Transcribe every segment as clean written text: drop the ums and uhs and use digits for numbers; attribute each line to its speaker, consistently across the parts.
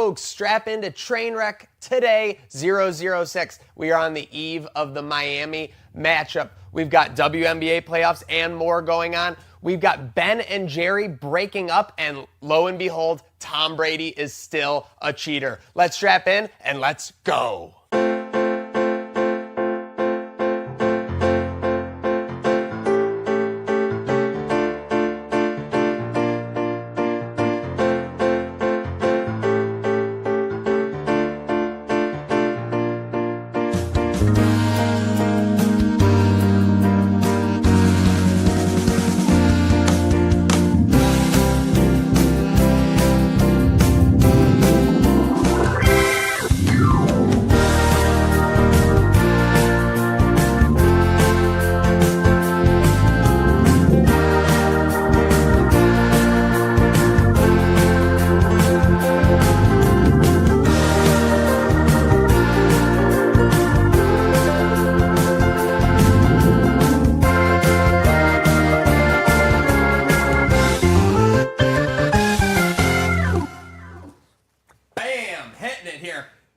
Speaker 1: folks, strap into Trainwreck today, 006. We are on the eve of the Miami matchup. We've got WNBA playoffs and more going on. We've got Ben and Jerry breaking up, and lo and behold, Tom Brady is still a cheater. Let's strap in and let's go.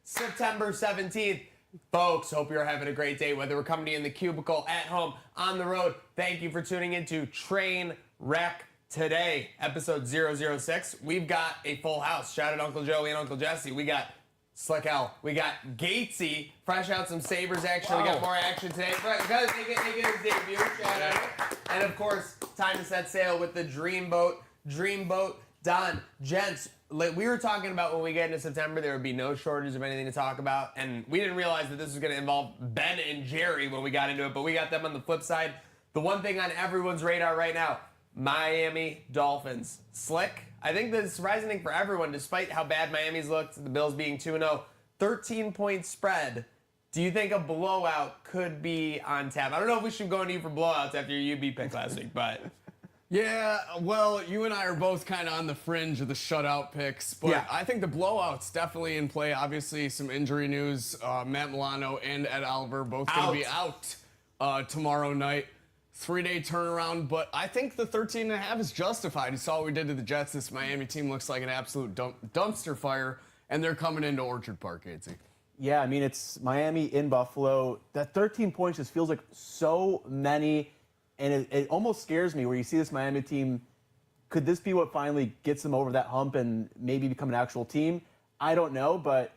Speaker 1: September 17th. Folks, hope you're having a great day, whether we're coming to you in the cubicle, at home, on the road. Thank you for tuning into Trainwreck today, episode 006. We've got a full house. Shout out Uncle Joey and Uncle Jesse. We got Slick L. We got Gatesy, fresh out some Sabres action. Wow. We got more action today. Because they get his debut. Shout out. And of course, time to set sail with the Dreamboat. Don, gents, we were talking about when we get into September, there would be no shortage of anything to talk about, and we didn't realize that this was going to involve Ben and Jerry when we got into it, but we got them on the flip side. The one thing on everyone's radar right now, Miami Dolphins. Slick, I think the surprising thing for everyone, despite how bad Miami's looked, the Bills being 2-0, 13-point spread. Do you think a blowout could be on tap? I don't know if we should go into you for blowouts after your UB pick last week, but...
Speaker 2: Yeah, well, you and I are both kind of on the fringe of the shutout picks, but yeah. I think the blowout's definitely in play. Obviously, some injury news. Matt Milano and Ed Oliver both going to be out tomorrow night. 3-day turnaround, but I think the 13.5 is justified. You saw what we did to the Jets. This Miami team looks like an absolute dumpster fire, and they're coming into Orchard Park, Casey.
Speaker 3: Yeah, I mean, it's Miami in Buffalo. That 13 points just feels like so many. And it almost scares me where you see this Miami team. Could this be what finally gets them over that hump and maybe become an actual team? I don't know, but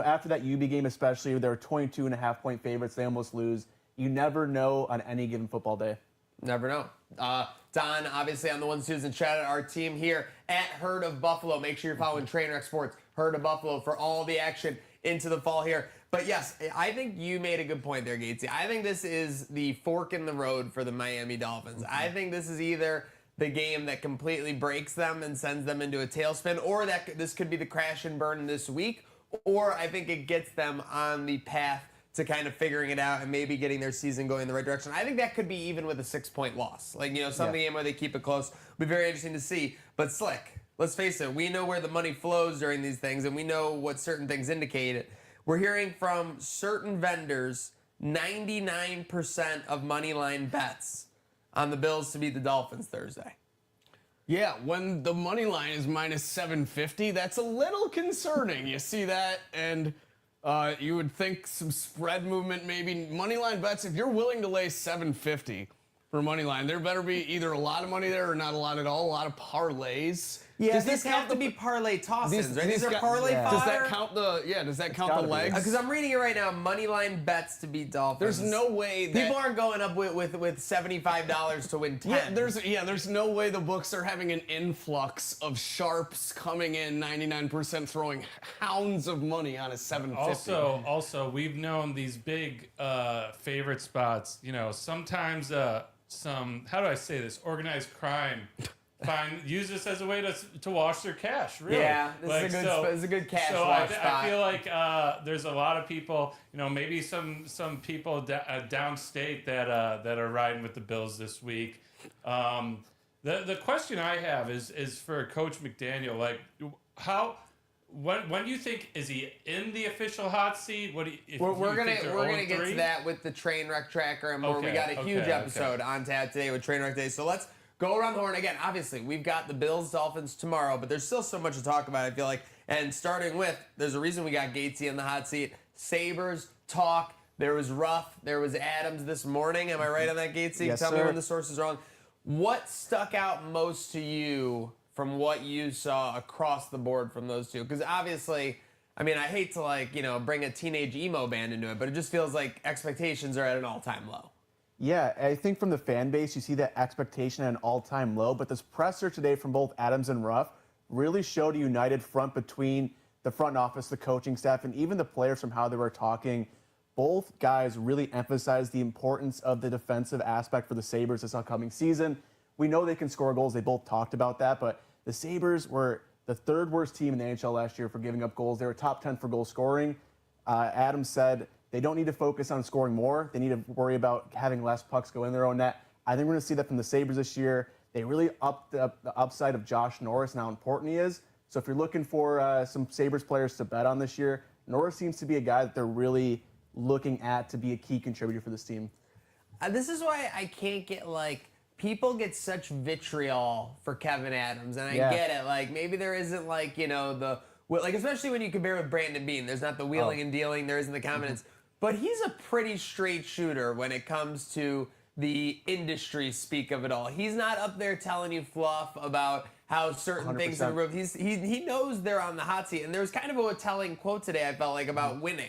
Speaker 3: after that UB game especially, they were 22.5-point favorites. They almost lose. You never know on any given football day.
Speaker 1: Never know. Don, obviously on the ones, twos, and shout out our team here at Herd of Buffalo. Make sure you're following Trainwreck Sports, Herd of Buffalo, for all the action into the fall here. But yes, I think you made a good point there, Gatesy. I think this is the fork in the road for the Miami Dolphins. I think this is either the game that completely breaks them and sends them into a tailspin, or that this could be the crash and burn this week, or I think it gets them on the path to kind of figuring it out and maybe getting their season going in the right direction. I think that could be even with a 6-point loss. Some game where they keep it close. It'll be very interesting to see. But Slick, let's face it, we know where the money flows during these things, and we know what certain things indicate. We're hearing from certain vendors 99% of money line bets on the Bills to beat the Dolphins Thursday.
Speaker 2: Yeah, when the money line is minus 750, that's a little concerning. You see that, and you would think some spread movement, maybe money line bets. If you're willing to lay 750 for money line, there better be either a lot of money there or not a lot at all. A lot of parlays.
Speaker 1: Yeah, does this have to be parlay toss-ins, right? These are parlay fodder?
Speaker 2: Does that count the legs?
Speaker 1: Because I'm reading it right now, money line bets to beat Dolphins.
Speaker 2: There's no way that...
Speaker 1: People aren't going up with $75 to win 10.
Speaker 2: There's no way the books are having an influx of sharps coming in 99% throwing hounds of money on a 750.
Speaker 4: Also, we've known these big favorite spots, sometimes some, how do I say this, organized crime use this as a way to wash their cash, really.
Speaker 1: Yeah, this is a good cash wash spot.
Speaker 4: I feel like there's a lot of people, maybe some people downstate that are riding with the Bills this week. The question I have is for Coach McDaniel, like when do you think, is he in the official hot seat? We're gonna
Speaker 1: get to that with the Trainwreck tracker and more. We got a huge episode on tap today with Trainwreck Day. So let's go around the horn again. Obviously, we've got the Bills, Dolphins tomorrow, but there's still so much to talk about, I feel like. And starting with, there's a reason we got Gatesy in the hot seat. Sabres talk. There was Ruff. There was Adams this morning. Am I right on that, Gatesy?
Speaker 3: Yes,
Speaker 1: Tell
Speaker 3: sir.
Speaker 1: me when the source is wrong. What stuck out most to you from what you saw across the board from those two? Because obviously, I mean, I hate to bring a teenage emo band into it, but it just feels like expectations are at an all-time low.
Speaker 3: Yeah, I think from the fan base, you see that expectation at an all-time low. But this presser today from both Adams and Ruff really showed a united front between the front office, the coaching staff, and even the players from how they were talking. Both guys really emphasized the importance of the defensive aspect for the Sabres this upcoming season. We know they can score goals. They both talked about that, but the Sabres were the third worst team in the NHL last year for giving up goals. They were top 10 for goal scoring. Adams said they don't need to focus on scoring more. They need to worry about having less pucks go in their own net. I think we're going to see that from the Sabres this year. They really upped the upside of Josh Norris and how important he is. So if you're looking for some Sabres players to bet on this year, Norris seems to be a guy that they're really looking at to be a key contributor for this team.
Speaker 1: This is why I can't get, people get such vitriol for Kevin Adams, and I get it. Maybe there isn't, especially when you compare with Brandon Bean, there's not the wheeling and dealing, there isn't the confidence. But he's a pretty straight shooter when it comes to the industry speak of it all. He's not up there telling you fluff about how certain things are improved. He knows they're on the hot seat. And there was kind of a telling quote today, I felt like, about winning.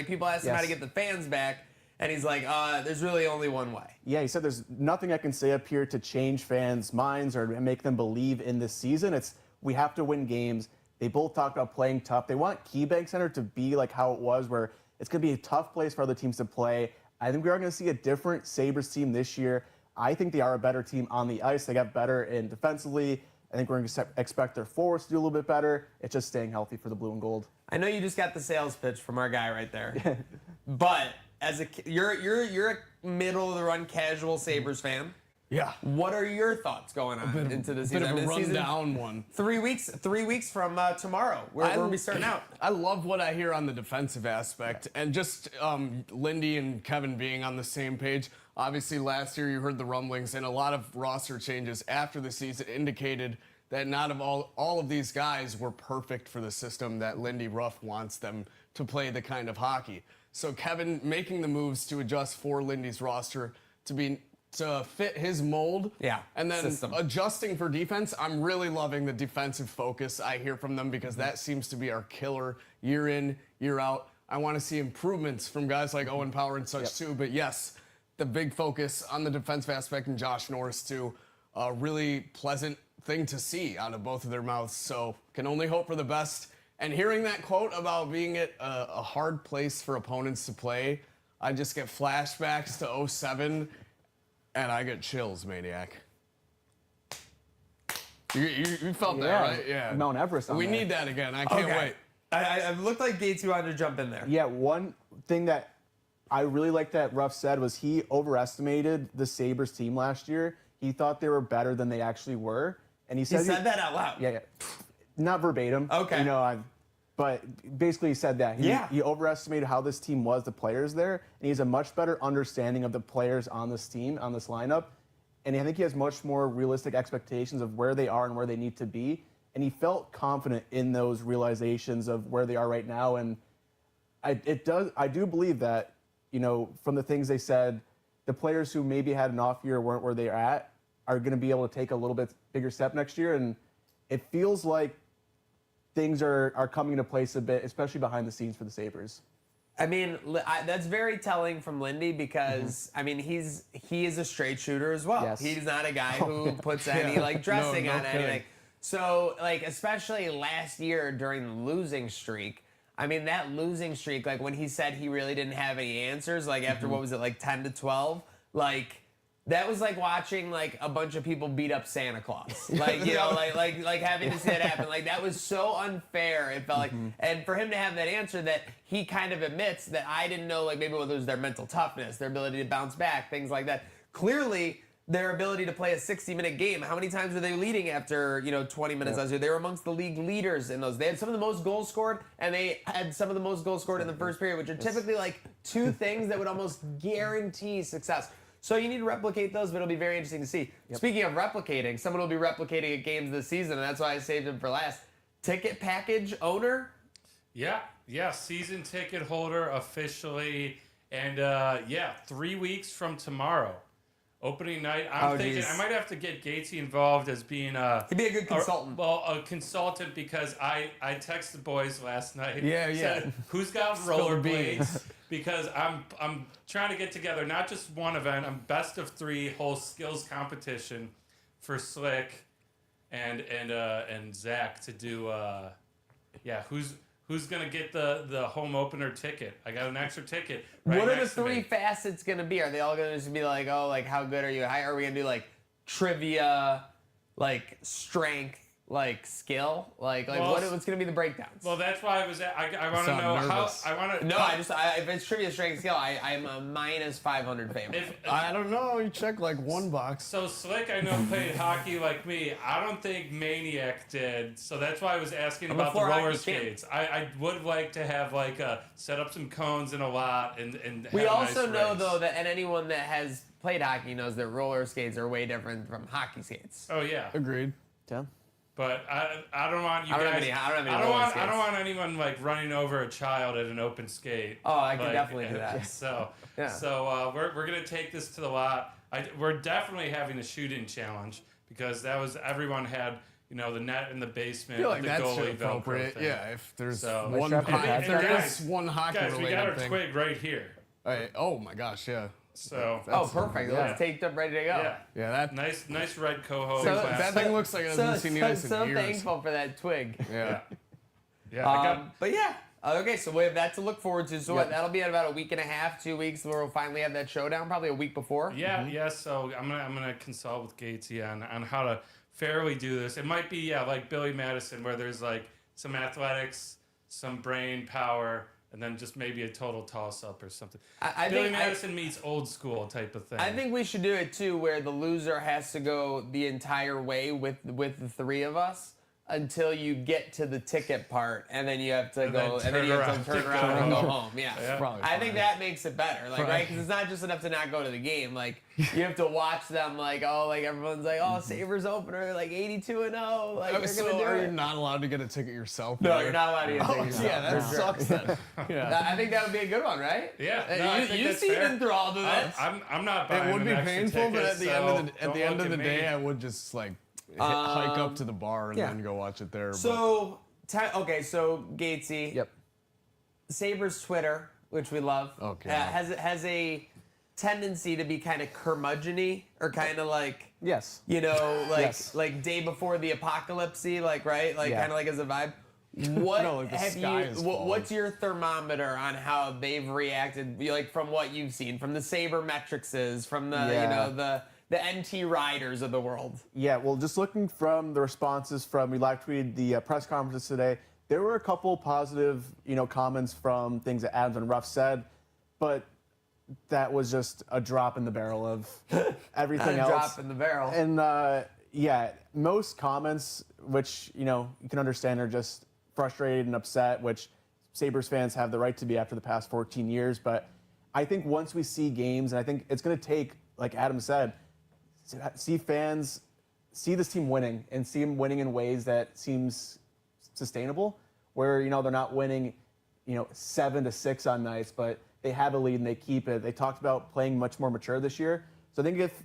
Speaker 1: People asked him how to get the fans back, and he's like, there's really only one way.
Speaker 3: Yeah, he said there's nothing I can say up here to change fans' minds or make them believe in this season. We have to win games. They both talked about playing tough. They want KeyBank Center to be like how it was, where it's going to be a tough place for other teams to play. I think we are going to see a different Sabres team this year. I think they are a better team on the ice. They got better in defensively. I think we're going to expect their forwards to do a little bit better. It's just staying healthy for the blue and gold.
Speaker 1: I know you just got the sales pitch from our guy right there, but you're a middle of the run casual Sabres fan.
Speaker 2: Yeah.
Speaker 1: What are your thoughts going on into the season?
Speaker 2: Bit of a rundown one.
Speaker 1: 3 weeks from tomorrow. Where are we starting out?
Speaker 2: I love what I hear on the defensive aspect, and just Lindy and Kevin being on the same page. Obviously, last year you heard the rumblings, and a lot of roster changes after the season indicated that not all of these guys were perfect for the system that Lindy Ruff wants them to play the kind of hockey. So Kevin making the moves to adjust for Lindy's roster to fit his mold.
Speaker 1: Yeah.
Speaker 2: And then
Speaker 1: system.
Speaker 2: adjusting for defense, I'm really loving the defensive focus I hear from them, because that seems to be our killer year in, year out. I want to see improvements from guys like Owen Power and such too. But yes, the big focus on the defensive aspect, and Josh Norris too. A really pleasant thing to see out of both of their mouths. So can only hope for the best. And hearing that quote about being at a hard place for opponents to play, I just get flashbacks to 2007, and I get chills, Maniac. You felt that, right? Yeah.
Speaker 3: Mount Everest on
Speaker 2: We
Speaker 3: there.
Speaker 2: need that again. I can't wait.
Speaker 1: I looked like Gates wanted to jump in there.
Speaker 3: Yeah, one thing that I really liked that Ruff said was he overestimated the Sabres team last year. He thought they were better than they actually were. And he said
Speaker 1: that out loud.
Speaker 3: Yeah. Not verbatim.
Speaker 1: Okay.
Speaker 3: But basically he said that. He overestimated how this team was, the players there, and he has a much better understanding of the players on this team, on this lineup. And I think he has much more realistic expectations of where they are and where they need to be. And he felt confident in those realizations of where they are right now. And I do believe that, from the things they said, the players who maybe had an off year weren't where they're at are going to be able to take a little bit bigger step next year. And it feels like things are coming into place a bit, especially behind the scenes for the Sabres.
Speaker 1: I mean, that's very telling from Lindy because, I mean, he is a straight shooter as well.
Speaker 3: Yes.
Speaker 1: He's not a guy who puts any, dressing
Speaker 2: No
Speaker 1: on
Speaker 2: kidding.
Speaker 1: anything. So, especially last year during the losing streak, I mean, that losing streak, when he said he really didn't have any answers, after, what was it, 10 to 12? That was like watching a bunch of people beat up Santa Claus. Having to see that happen. That was so unfair. It felt like, and for him to have that answer that he kind of admits that I didn't know, maybe whether it was their mental toughness, their ability to bounce back, things like that. Clearly, their ability to play a 60-minute game. How many times were they leading after 20 minutes last year? They were amongst the league leaders in those. They had some of the most goals scored, and they had some of the most goals scored in the first period, which are typically two things that would almost guarantee success. So you need to replicate those, but it'll be very interesting to see. Speaking of replicating, someone will be replicating at games this season, and that's why I saved him for last. Ticket package owner.
Speaker 4: Yeah, season ticket holder officially, and 3 weeks from tomorrow, opening night. I'm thinking I might have to get Gatesy involved as being
Speaker 1: He'd be a good consultant.
Speaker 4: a consultant because I texted the boys last night.
Speaker 2: Yeah.
Speaker 4: Said, who's got rollerblades? Because I'm trying to get together not just one event. I'm best of 3 whole skills competition for Slick and Zach to do. Who's gonna get the home opener ticket? I got an extra ticket. Right
Speaker 1: What are the
Speaker 4: next to me.
Speaker 1: 3 facets going to be? Are they all going to just be like, oh, like how good are you? How are we going to do like trivia, like strength, like skill? Like what's going to be the breakdowns?
Speaker 4: Well, that's why I was. I want to
Speaker 2: Sound
Speaker 4: know
Speaker 2: nervous.
Speaker 4: how. I want to.
Speaker 1: No, if it's trivia, strength, skill, I'm a minus 500 favorite.
Speaker 2: I don't know. You check like one box.
Speaker 4: So Slick, I know, played hockey like me. I don't think Maniac did. So that's why I was asking about the
Speaker 1: before
Speaker 4: roller
Speaker 1: hockey
Speaker 4: skates. I would like to have set up some cones in a lot and have
Speaker 1: We
Speaker 4: a
Speaker 1: also
Speaker 4: nice
Speaker 1: know
Speaker 4: race.
Speaker 1: though that, and anyone that has played hockey knows that roller skates are way different from hockey skates.
Speaker 4: Oh yeah.
Speaker 2: Agreed.
Speaker 3: Yeah.
Speaker 4: But I don't want you
Speaker 1: I don't have
Speaker 4: guys.
Speaker 1: any- I don't have any
Speaker 4: I
Speaker 1: roller
Speaker 4: don't
Speaker 1: skates.
Speaker 4: want anyone running over a child at an open skate.
Speaker 1: Oh, I could definitely do that.
Speaker 4: So
Speaker 1: Yeah.
Speaker 4: we're gonna take this to the lot. We're definitely having a shooting challenge because everyone had the net in the basement.
Speaker 2: I feel like
Speaker 4: with the
Speaker 2: that's
Speaker 4: goalie
Speaker 2: appropriate.
Speaker 4: Velcro thing.
Speaker 2: Yeah, if there's
Speaker 4: So-
Speaker 2: one,
Speaker 3: Let's wrap it up.
Speaker 2: if there
Speaker 4: Guys,
Speaker 2: is one hockey
Speaker 4: Guys, we got our
Speaker 2: related thing.
Speaker 4: twig right here.
Speaker 2: Oh my gosh, yeah.
Speaker 4: So
Speaker 1: Oh, perfect.
Speaker 3: Yeah.
Speaker 1: It's taped up, ready to go.
Speaker 4: yeah,
Speaker 2: Yeah, that
Speaker 4: nice red coho.
Speaker 1: So-
Speaker 2: that thing looks like it hasn't seen ice in
Speaker 1: so
Speaker 2: years.
Speaker 1: thankful for that twig.
Speaker 2: Yeah.
Speaker 4: Yeah, I got.
Speaker 1: But yeah, okay, so we have that to look forward to. So
Speaker 3: Yep.
Speaker 1: that'll be in about a week and a half, 2 weeks, where we'll finally have that showdown, probably a week before.
Speaker 4: Yeah. So I'm gonna consult with Gatesy on how to fairly do this. It might be like Billy Madison, where there's like some athletics, some brain power, and then just maybe a total toss up or something.
Speaker 1: I
Speaker 4: Billy
Speaker 1: think
Speaker 4: Madison meets old school type of thing.
Speaker 1: I think we should do it too, where the loser has to go the entire way with the 3 of us until you get to the ticket part, and then you have to
Speaker 4: And
Speaker 1: go,
Speaker 4: then
Speaker 1: and then you have to
Speaker 4: turn
Speaker 1: turn
Speaker 4: around
Speaker 1: around and
Speaker 4: and
Speaker 1: go
Speaker 4: go
Speaker 1: home. Yeah,
Speaker 4: Yeah.
Speaker 2: Probably
Speaker 1: I think
Speaker 2: fine.
Speaker 1: that makes it better, like right, because it's not just enough to not go to the game. Like you have to watch them, like everyone's like, oh, Sabres opener, like 82-0, like they're
Speaker 2: So
Speaker 1: gonna do
Speaker 2: are you
Speaker 1: it.
Speaker 2: not allowed to get a ticket yourself?
Speaker 1: No,
Speaker 2: either?
Speaker 1: you're not allowed to get
Speaker 2: Oh,
Speaker 1: tickets.
Speaker 2: yeah, that
Speaker 1: For sure.
Speaker 2: sucks then. Yeah.
Speaker 1: I think that would be a good one, right?
Speaker 4: Yeah, no, I think
Speaker 1: you
Speaker 4: that's
Speaker 1: seem
Speaker 4: fair.
Speaker 1: enthralled with this.
Speaker 4: I'm not buying
Speaker 2: It would
Speaker 4: an
Speaker 2: be
Speaker 4: extra
Speaker 2: painful, but
Speaker 4: ticket,
Speaker 2: at the
Speaker 4: so
Speaker 2: end
Speaker 4: don't
Speaker 2: of
Speaker 4: look
Speaker 2: the
Speaker 4: at
Speaker 2: day,
Speaker 4: me.
Speaker 2: I would just like hike up to the bar and then go watch it there.
Speaker 1: So, so Gatesy.
Speaker 3: Yep.
Speaker 1: Sabres Twitter, which we love,
Speaker 2: Okay.
Speaker 1: has a tendency to be kind of curmudgeon-y, or kind of like,
Speaker 3: Yes.
Speaker 1: like
Speaker 3: Yes.
Speaker 1: day before the apocalypse, like, right? Like
Speaker 3: Yeah.
Speaker 1: kind of like as a vibe. What
Speaker 2: No, like the
Speaker 1: have
Speaker 2: sky is falling.
Speaker 1: what's your thermometer on how they've reacted, like from what you've seen, from the Saber metricses, from the
Speaker 3: Yeah.
Speaker 1: the NT riders of the world?
Speaker 3: Yeah, well, just looking from the responses from, we live tweeted the press conferences today, there were a couple positive, comments from things that Adams and Ruff said, but that was just a drop in the barrel of everything
Speaker 1: Not a
Speaker 3: else.
Speaker 1: drop in the barrel.
Speaker 3: And most comments, which you can understand, are just frustrated and upset, which Sabres fans have the right to be after the past 14 years. But I think once we see games, and I think it's going to take, like Adam said, to see fans see this team winning and see them winning in ways that seems sustainable, where they're not winning 7-6 on nights, but they have a lead and they keep it. They talked about playing much more mature this year. So I think if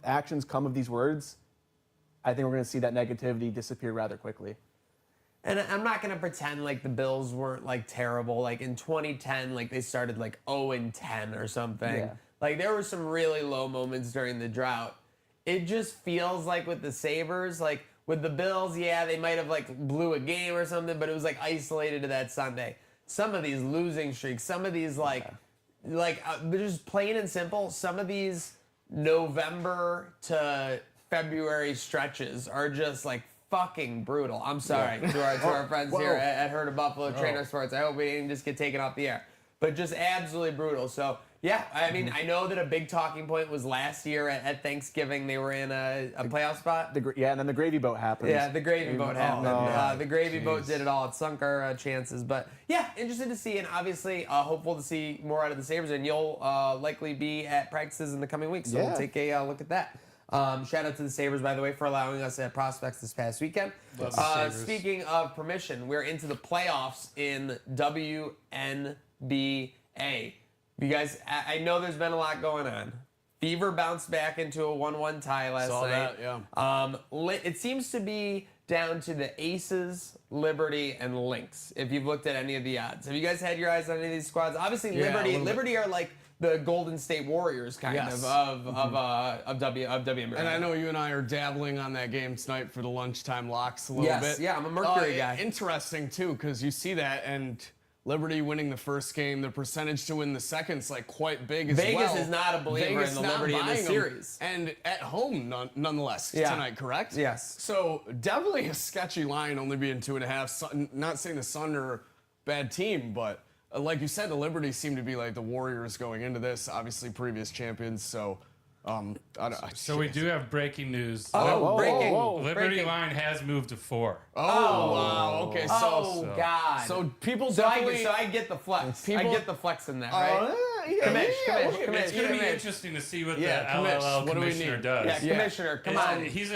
Speaker 3: actions come of these words, I think we're going to see that negativity disappear rather quickly.
Speaker 1: And I'm not gonna pretend like the Bills weren't like terrible. Like in 2010, like they started like 0-10 or something.
Speaker 3: Yeah.
Speaker 1: Like there were some really low moments during the drought. It just feels like with the Sabres, like with the Bills, yeah, they might have like blew a game or something, but it was like isolated to that Sunday. Some of these losing streaks, some of these they're just plain and simple. Some of these November to February stretches are just like fucking brutal. I'm sorry to our friends
Speaker 3: Whoa.
Speaker 1: here at Herd of Buffalo Trainer Sports. I hope we didn't just get taken off the air, but just absolutely brutal. So Yeah, I mean, I know that a big talking point was last year at Thanksgiving. They were in a playoff spot.
Speaker 3: And then the gravy boat happened.
Speaker 1: Yeah, the gravy boat happened.
Speaker 3: no.
Speaker 1: The gravy boat did it all. It sunk our chances. But yeah, interested to see, and obviously hopeful to see more out of the Sabres. And you'll likely be at practices in the coming weeks, so we'll take a look at that. Shout out to the Sabres, by the way, for allowing us at Prospects this past weekend.
Speaker 4: Love the Sabres.
Speaker 1: Speaking of permission, we're into the playoffs in WNBA. You guys, I know there's been a lot going on. Fever bounced back into a 1-1 tie last night.
Speaker 2: That, yeah.
Speaker 1: It seems to be down to the Aces, Liberty, and Lynx, if you've looked at any of the odds. Have you guys had your eyes on any of these squads? Obviously,
Speaker 2: Yeah,
Speaker 1: Liberty are like the Golden State Warriors kind of WNBA.
Speaker 2: And I know you and I are dabbling on that game tonight for the lunchtime locks a little bit.
Speaker 1: Yeah, I'm a Mercury guy.
Speaker 2: Interesting, too, because you see that, and Liberty winning the first game, the percentage to win the second's like quite big as well.
Speaker 1: Vegas is not a believer
Speaker 2: Vegas
Speaker 1: in the
Speaker 2: not
Speaker 1: Liberty in this
Speaker 2: buying them.
Speaker 1: series.
Speaker 2: And at home, nonetheless,
Speaker 1: Yeah.
Speaker 2: tonight, correct?
Speaker 1: Yes.
Speaker 2: So definitely a sketchy line, only being 2.5. Not saying the Sun are a bad team, but like you said, the Liberty seem to be like the Warriors going into this, obviously previous champions. So,
Speaker 4: So we do have breaking news.
Speaker 1: Breaking.
Speaker 4: Liberty
Speaker 1: Breaking.
Speaker 4: line has moved to 4.
Speaker 2: Oh, wow. Okay,
Speaker 1: God.
Speaker 2: so people
Speaker 1: So
Speaker 2: definitely.
Speaker 1: I get the flex. I
Speaker 2: People-
Speaker 1: get the flex in that, right?
Speaker 2: Commish.
Speaker 4: It's going to be interesting to see what
Speaker 2: Yeah,
Speaker 4: the
Speaker 2: commish.
Speaker 4: LLL
Speaker 2: What do we
Speaker 4: commissioner
Speaker 2: need?
Speaker 4: does.
Speaker 1: Yeah, commissioner, come on.
Speaker 4: He's